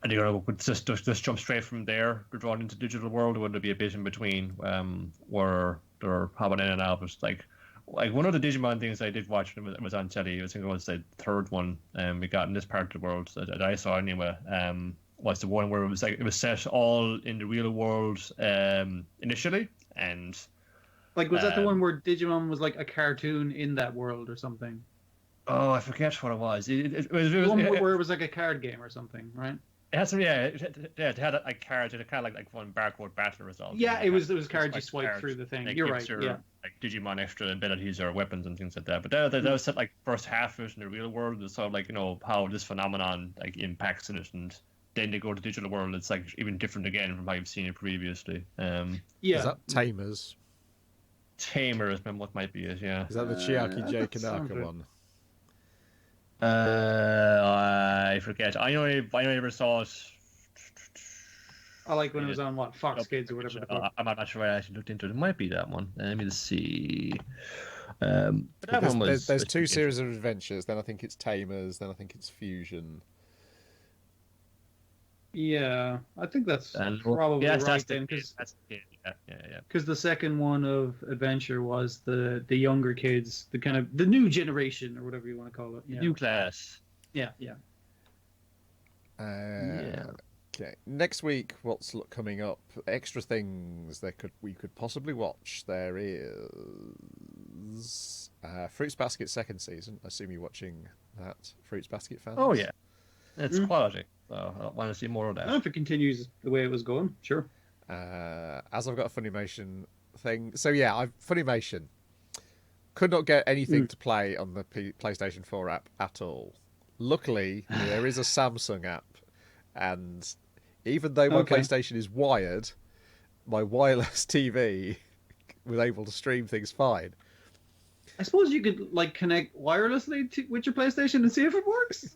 going to just jump straight from there. They're drawn into digital world, or would there be a bit in between where they're hopping in and out. But like one of the Digimon things I did watch when it was on telly, I think it was the third one we got in this part of the world that I saw anyway. Was the one where it was set all in the real world initially, and like was that the one where Digimon was like a cartoon in that world or something? Oh, I forget what it was. It was where it was like a card game or something, right? It had some, it had like cards. It had kind of like one barcode battle result. Yeah, it was cards you swipe through the thing. You're right. Yeah, like Digimon extra abilities or weapons and things like that. But that was set like first half of it in the real world. It's sort of like how this phenomenon like impacts in it, and then they go to the digital world. It's like even different again from how you've seen it previously. Yeah, is that Tamers? Tamers, what might be it? Yeah. Is that the Chiaki J Kanaka one? I forget. I know I never saw it. I like when it was on Fox Kids or whatever. I'm not sure I actually looked into it. It might be that one. Let me see. There's two series of adventures. Then I think it's Tamers. Then I think it's Fusion. Yeah, I think that's probably right then. Because the second one of Adventure was the younger kids, the kind of the new generation or whatever you want to call it. Yeah. New class. Yeah. Okay. Next week, what's coming up? Extra things we could possibly watch. There is Fruits Basket second season. I assume you're watching that, Fruits Basket fans. Oh yeah, it's quality. So I want to see more of that. If it continues the way it was going, sure. As I've got a Funimation thing, so yeah, Funimation could not get anything to play on the PlayStation 4 app at all. Luckily, there is a Samsung app, and even though my PlayStation is wired, my wireless TV was able to stream things fine. I suppose you could like connect wirelessly with your PlayStation and see if it works.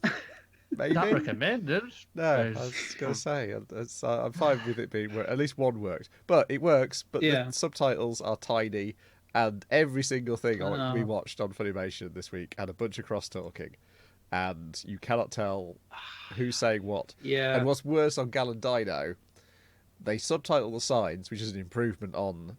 Maybe. Not recommended. No, I was going to say, I'm fine with it being at least one worked. But it works, but the subtitles are tiny, and every single thing we watched on Funimation this week had a bunch of cross-talking, and you cannot tell who's saying what. Yeah. And what's worse on Gal and Dino, they subtitle the signs, which is an improvement on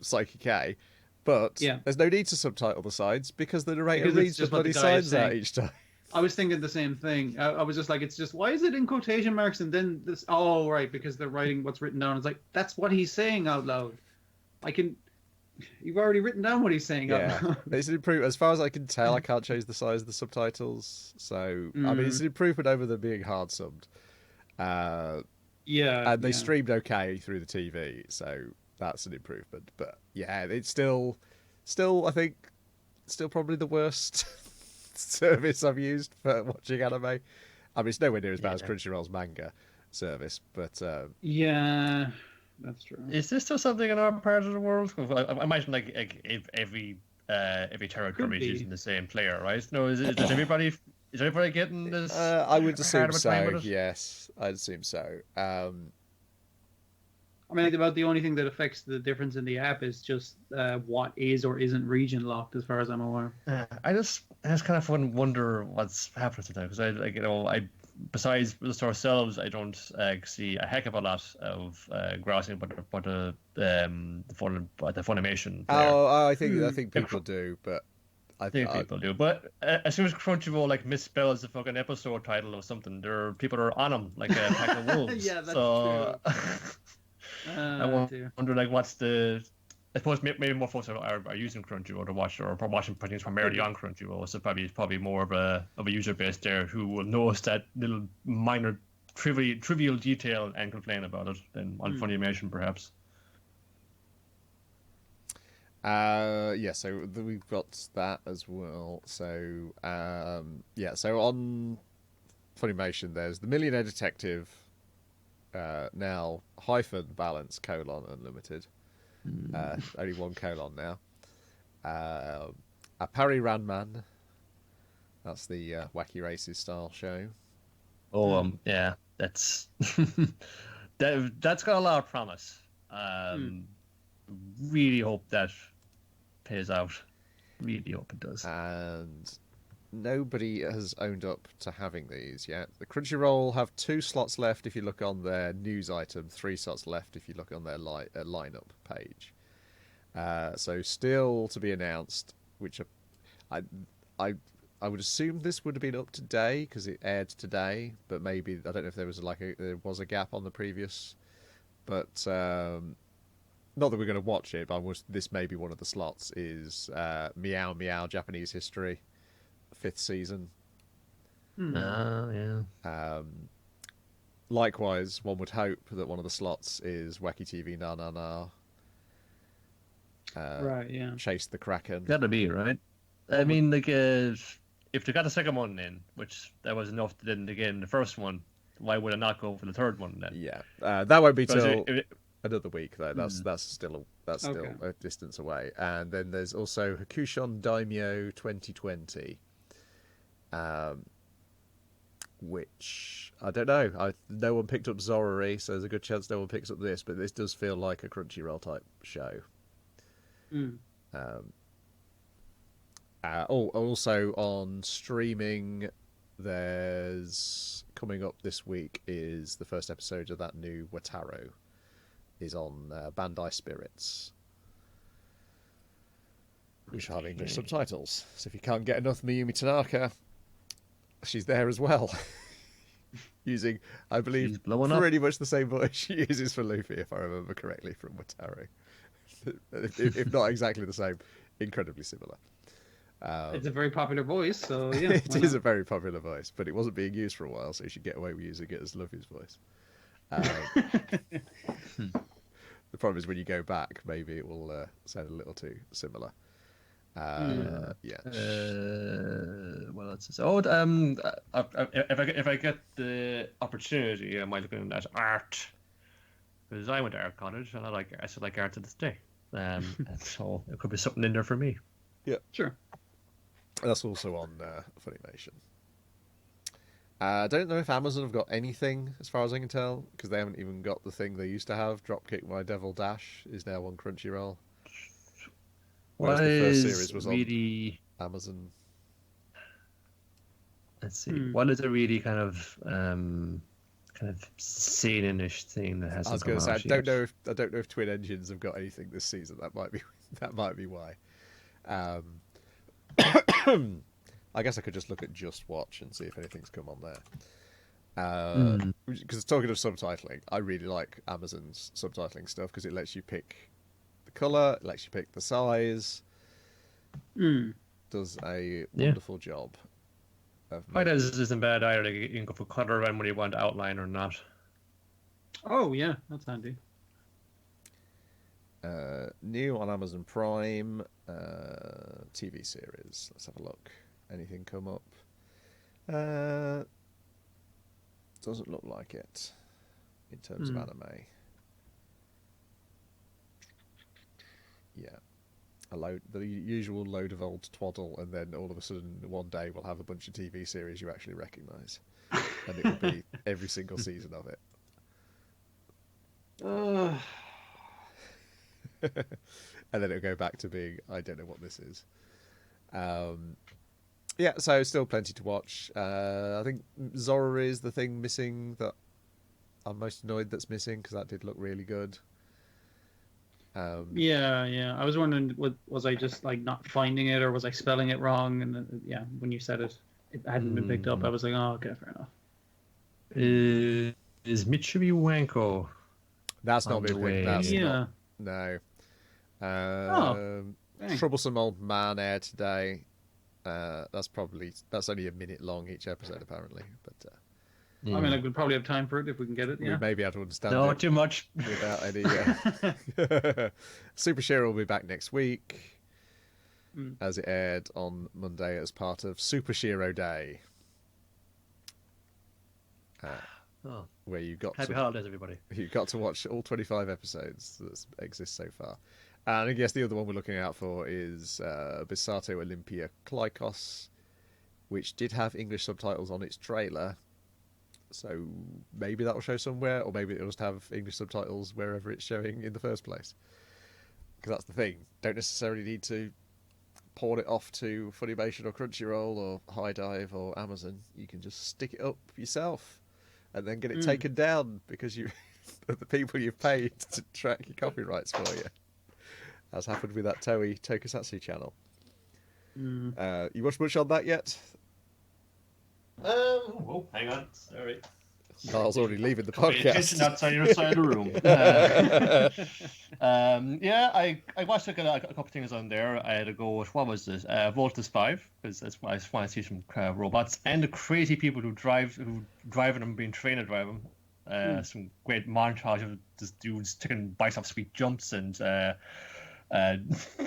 Psyche K, but there's no need to subtitle the signs because the narrator reads the bloody signs out each time. I was thinking the same thing. I was just like, why is it in quotation marks and then this? Oh, right, because they're writing what's written down. It's like, that's what he's saying out loud. You've already written down what he's saying out loud. It's an improvement. As far as I can tell, I can't change the size of the subtitles. So, I mean, it's an improvement over them being hard subbed. And they streamed okay through the TV. So that's an improvement. But yeah, it's still I think, probably the worst service I've used for watching anime. I mean, it's nowhere near as bad as Crunchyroll's manga service, but yeah, that's true. Is this still something in our part of the world? I imagine like every territory is using the same player, right? No, is everybody getting this? I would assume so. Yes, I'd assume so. I mean, about the only thing that affects the difference in the app is just what is or isn't region locked, as far as I'm aware. I just kind of wonder what's happening to them because I besides just ourselves, I don't see a heck of a lot of grousing, but the Funimation. I think people do, but I think people do. But as soon as Crunchyroll misspells the fucking episode title or something, people are on them like a pack of wolves. Yeah, that's true. I wonder what's the. I suppose maybe more folks are using Crunchyroll to watch or watching things primarily on Crunchyroll. So probably more of a user base there who will notice that little minor trivial detail and complain about it than on Funimation perhaps. So we've got that as well. So so on Funimation there's the Millionaire Detective. Now -balance : unlimited. Only one colon now. A Parry Ranman. That's the Wacky Races style show. Oh, yeah, that's that's got a lot of promise. Really hope that pays out. Really hope it does. And nobody has owned up to having these yet. The Crunchyroll have 2 slots left if you look on their news item, 3 slots left if you look on their lineup page. So still to be announced, which I would assume this would have been up today because it aired today, but maybe I don't know if there was there was a gap on the previous, but not that we're going to watch it. But this may be one of the slots. Is Meow Meow Japanese History, 5th season. Yeah. Likewise, one would hope that one of the slots is Wacky TV Na Na Na. Right, yeah. Chase the Kraken. Gotta be, right? I mean, like, if they got the second one in, which that was enough to then again the first one, why would I not go for the third one then? Yeah, that won't be till another week though. That's still a distance away. And then there's also Hakushon Daimyo 2020, which I don't know. No one picked up Zorori, so there's a good chance no one picks up this. But this does feel like a Crunchyroll type show. Also on streaming, there's coming up this week is the first episode of that new Wataru is on Bandai Spirits, which have English subtitles. So if you can't get enough Mayumi Tanaka, she's there as well. Using, I believe, pretty much the same voice she uses for Luffy, if I remember correctly, from Wataru. if not exactly the same, incredibly similar. It's a very popular voice, so yeah. It is a very popular voice, but it wasn't being used for a while, so you should get away with using it as Luffy's voice. The problem is when you go back, maybe it will sound a little too similar. Yeah. Well, it's if I get the opportunity, I might look at art, because I went to art college and I still like art to this day. So it could be something in there for me. Yeah, sure. That's also on Funimation. I don't know if Amazon have got anything, as far as I can tell, because they haven't even got the thing they used to have. Dropkick My Devil Dash is now on Crunchyroll. Whereas the first series was on Amazon. Let's see. What is a really kind of seinen-ish thing that has? I was going to say I don't know if Twin Engines have got anything this season. That might be why. I guess I could just look at Just Watch and see if anything's come on there. Because talking of subtitling, I really like Amazon's subtitling stuff because it lets you pick the colour, it lets you pick the size. Does a wonderful job. Quite as isn't bad either. You can go for colour and whether you want outline or not. Oh yeah, that's handy. New on Amazon Prime TV series. Let's have a look. Anything come up? Doesn't look like it in terms of anime. Yeah, the usual load of old twaddle, and then all of a sudden one day we'll have a bunch of TV series you actually recognise, and it will be every single season of it. And then it'll go back to being, I don't know what this is. Yeah, so still plenty to watch. I think Zorori is the thing missing that I'm most annoyed that's missing, because that did look really good. Yeah. I was wondering, was I just like not finding it, or was I spelling it wrong? And then, when you said it hadn't been picked up. I was like, oh, okay, fair enough. Is Mitsubi Wanko? That's not been picked. That's not. No. Troublesome Old Man aired today. That's only a minute long each episode apparently, but I mean, we'll probably have time for it if we can get it. We may be able to understand it. Not too much without any. Super Shiro will be back next week, as it aired on Monday as part of Super Shiro Day. Where you got happy holidays, everybody. You got to watch all 25 episodes that exist so far. And I guess the other one we're looking out for is Bisato Olympia Klykos, which did have English subtitles on its trailer. So maybe that'll show somewhere, or maybe it'll just have English subtitles wherever it's showing in the first place. Because that's the thing. Don't necessarily need to port it off to Funimation or Crunchyroll or High Dive or Amazon. You can just stick it up yourself and then get it taken down because the people you've paid to track your copyrights for you. as happened with that Toei Tokusatsu channel. You watched much on that yet? Oh, hang on. Sorry. Niall's already leaving the podcast. Attention outside your side of the room. Yeah, I watched a couple things on there. I had to go with, what was this? Voltus 5, because that's why I just want to see some robots and the crazy people who drive them, being trained to drive them. Some great montage of this dudes taking bikes off sweet jumps and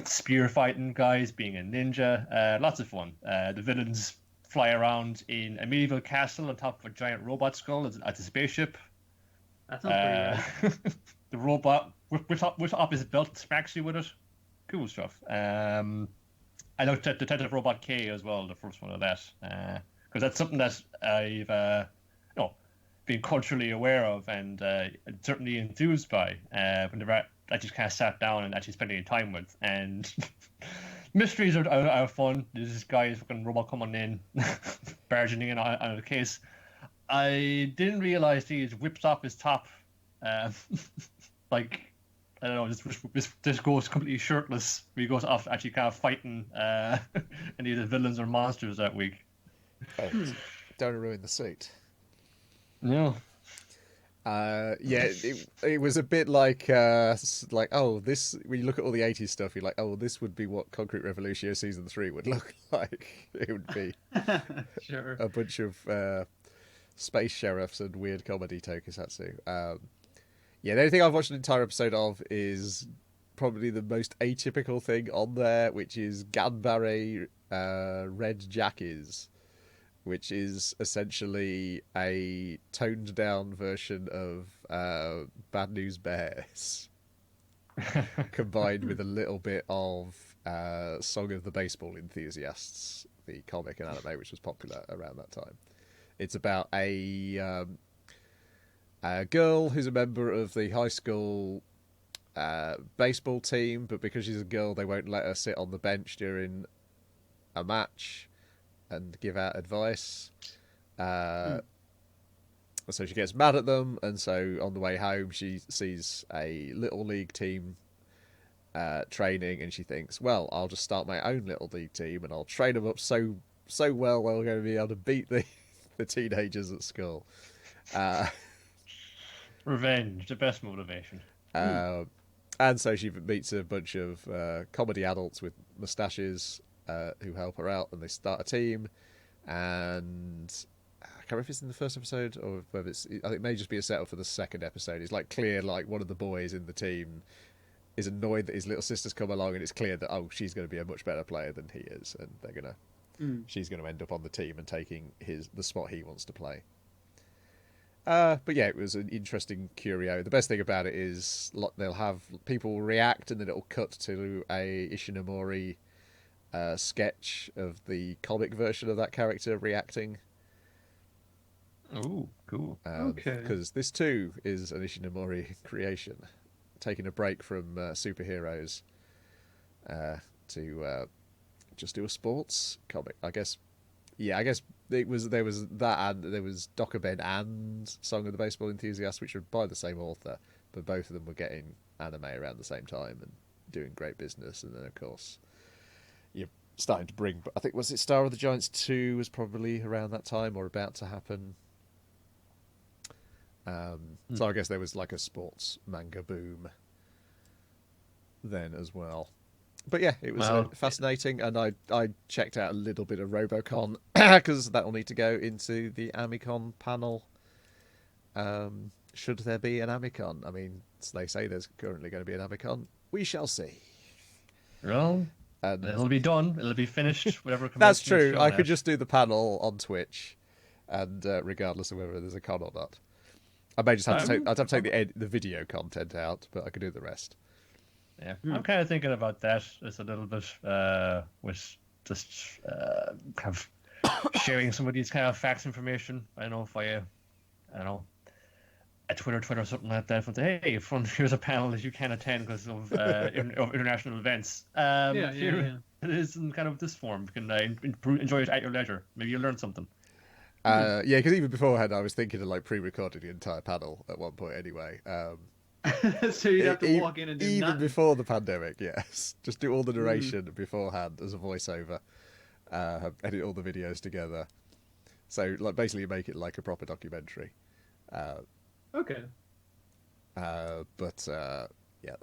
spear fighting guys being a ninja. Lots of fun. The villains fly around in a medieval castle on top of a giant robot skull at a spaceship. That sounds pretty rad. The robot with opposite belt smacks you with it. Cool stuff. I looked at Detective Robot K as well, the first one of that, because that's something that I've been culturally aware of and certainly enthused by. Whenever I just kind of sat down and actually spent any time with, and mysteries are fun. There's this guy's fucking robot coming in, barging in on the case. I didn't realize he whips off his top, like, I don't know, this goes completely shirtless. He goes off actually kind of fighting any of the villains or monsters that week. Don't ruin the suit. No. Yeah, it was a bit like this. When you look at all the 80s stuff, you're like, oh, this would be what Concrete Revolution Season 3 would look like. It would be sure. A bunch of space sheriffs and weird comedy tokusatsu. Yeah, the only thing I've watched an entire episode of is probably the most atypical thing on there, which is Ganbare Red Jackies, which is essentially a toned down version of Bad News Bears, combined with a little bit of Song of the Baseball Enthusiasts, the comic and anime which was popular around that time. It's about a girl who's a member of the high school baseball team, but because she's a girl, they won't let her sit on the bench during a match and give out advice. So she gets mad at them, and so on the way home she sees a little league team training, and she thinks, well, I'll just start my own little league team and I'll train them up so well they're going to be able to beat the teenagers at school. Revenge, the best motivation. And so she meets a bunch of comedy adults with moustaches who help her out, and they start a team. And I can't remember if it's in the first episode or whether I think it may just be a setup for the second episode. It's like clear, like one of the boys in the team is annoyed that his little sister's come along, and it's clear that she's going to be a much better player than he is, and she's going to end up on the team and taking the spot he wants to play. But yeah, it was an interesting curio. The best thing about it is they'll have people react, and then it'll cut to a Ishinomori sketch of the comic version of that character reacting. Oh, cool. Okay. Because this too is an Ishinomori creation, taking a break from superheroes to just do a sports comic, I guess. Yeah, I guess there was that, and there was Dokuben and Song of the Baseball Enthusiast, which were by the same author, but both of them were getting anime around the same time and doing great business. And then, of course, you're starting to bring... I think, was it Star of the Giants 2 was probably around that time or about to happen. So I guess there was like a sports manga boom then as well. But yeah, it was fascinating, and I checked out a little bit of Robocon because that will need to go into the Amicon panel. Should there be an Amicon? I mean, they say there's currently going to be an Amicon. We shall see. Well, it'll be done. It'll be finished. Whatever. That's true. I could just do the panel on Twitch, and regardless of whether there's a con or not, I may just have to take. I'd have to take the video content out, but I could do the rest. Yeah, I'm kind of thinking about that as a little bit with just kind of sharing some of these kind of facts information. I don't know if I don't know, a Twitter or something like that. Hey, here's a panel that you can attend because of international events. It is in kind of this form. You can enjoy it at your leisure. Maybe you'll learn something. Yeah, because even beforehand, I was thinking of like pre-recording the entire panel at one point anyway. So you'd have to walk in and do even nothing. before the pandemic. Yes, just do all the narration beforehand as a voiceover. Edit all the videos together. So like basically make it like a proper documentary. Okay. But yeah,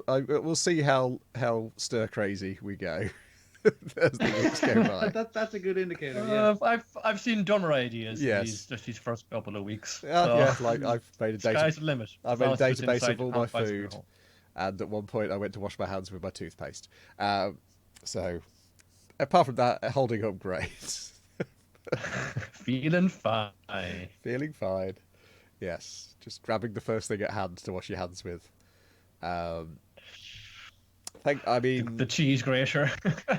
we'll see how stir crazy we go as the weeks go by. That's a good indicator. Yeah. I've seen dumber ideas. Yes. These first couple of weeks. Yeah, like I've made a sky's the limit. I've made a database of all my food, and at one point I went to wash my hands with my toothpaste. So apart from that, holding up great. Feeling fine. Feeling fine. Yes, just grabbing the first thing at hand to wash your hands with. The cheese grater.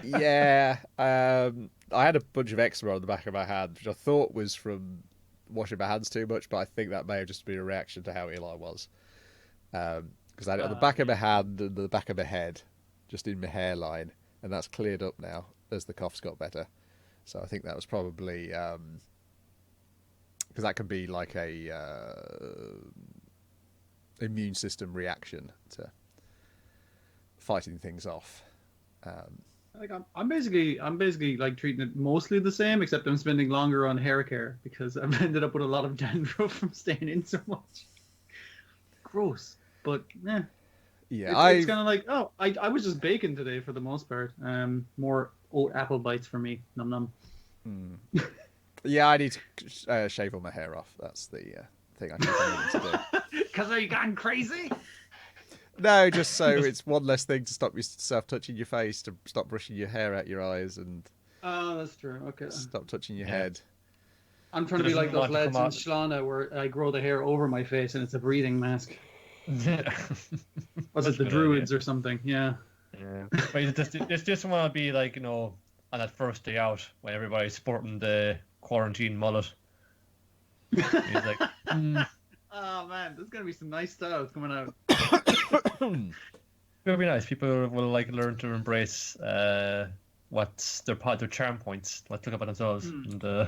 Yeah, I had a bunch of eczema on the back of my hand, which I thought was from washing my hands too much, but I think that may have just been a reaction to how ill I was. Because I had it on the back of my hand and the back of my head, just in my hairline, and that's cleared up now as the cough's got better. So I think that was probably because that can be like a immune system reaction to fighting things off. Like I'm basically like treating it mostly the same, except I'm spending longer on hair care because I've ended up with a lot of dandruff from staying in so much. Gross, but yeah, it's kind of like I was just baking today for the most part. More oat apple bites for me. Num num. Yeah, I need to shave all my hair off. That's the thing I think I need to do. Because are you gone crazy? No, just so it's one less thing to stop yourself touching your face, to stop brushing your hair out your eyes, and that's true. Okay. Stop touching your head. I'm trying to be like those lads in Shlana where I grow the hair over my face and it's a breathing mask. Was it the Druids or something? Yeah. But it's just want to be like, on that first day out when everybody's sporting the quarantine mullet. He's like, oh man, there's gonna be some nice styles coming out. It'll be nice. People will learn to embrace what's their charm points, what to look about themselves, and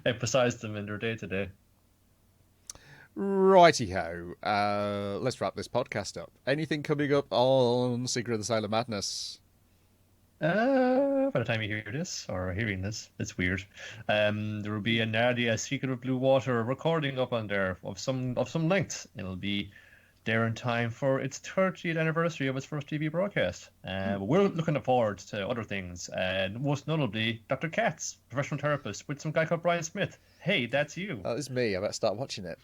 emphasize them in their day to day. Righty-ho. Let's wrap this podcast up. Anything coming up on Secret of the Sailor Madness? By the time you hear this, or hearing this, it's weird. There will be a Nardia Secret of Blue Water recording up on there of some length. It'll be there in time for its 30th anniversary of its first TV broadcast. We're looking forward to other things, most notably Dr. Katz, professional therapist, with some guy called Brian Smith. Hey, that's you. Oh, it's me. I better start watching it.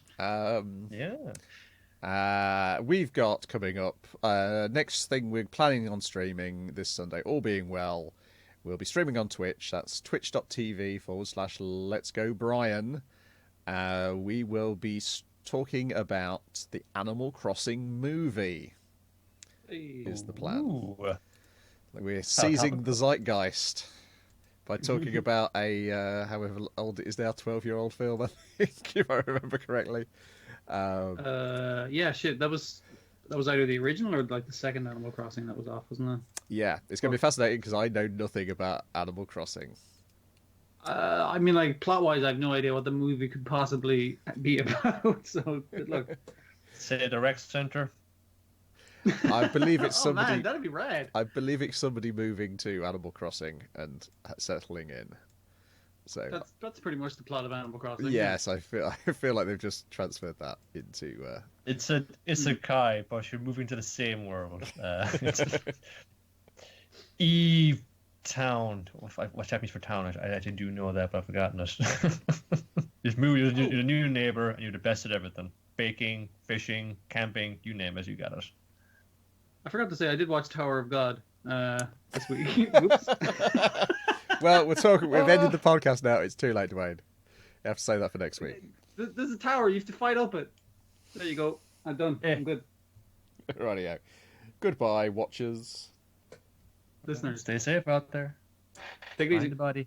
We've got coming up, next thing we're planning on streaming this Sunday, all being well, we'll be streaming on Twitch. That's twitch.tv/Let's Go Brian. We will be talking about the Animal Crossing movie. Is the plan. Ooh. We're seizing the zeitgeist by talking about a, however old it is now, 12-year-old film, I think, if I remember correctly. Yeah, shit. That was either the original or like the second Animal Crossing that was off, wasn't it? Yeah, it's going to be fascinating because I know nothing about Animal Crossing. I mean, like plot-wise, I have no idea what the movie could possibly be about. So good luck. Say the rec center. I believe it's somebody. Man, that'd be rad. I believe it's somebody moving to Animal Crossing and settling in. So that's pretty much the plot of Animal Crossing. Yes, I feel like they've just transferred that into. It's a Kai, but you're moving to the same world. Eve Town. What happens for town? I actually do know that, but I've forgotten it. You're a new neighbor, and you're the best at everything: baking, fishing, camping. You name it, you got it. I forgot to say I did watch Tower of God this week. Oops. Well, we've ended the podcast now. It's too late, Dwayne. You have to say that for next week. There's a tower. You have to fight up it. There you go. I'm done. I'm good. Rightio. Goodbye, watchers. Listeners. Stay safe out there. Take it easy. Find the body.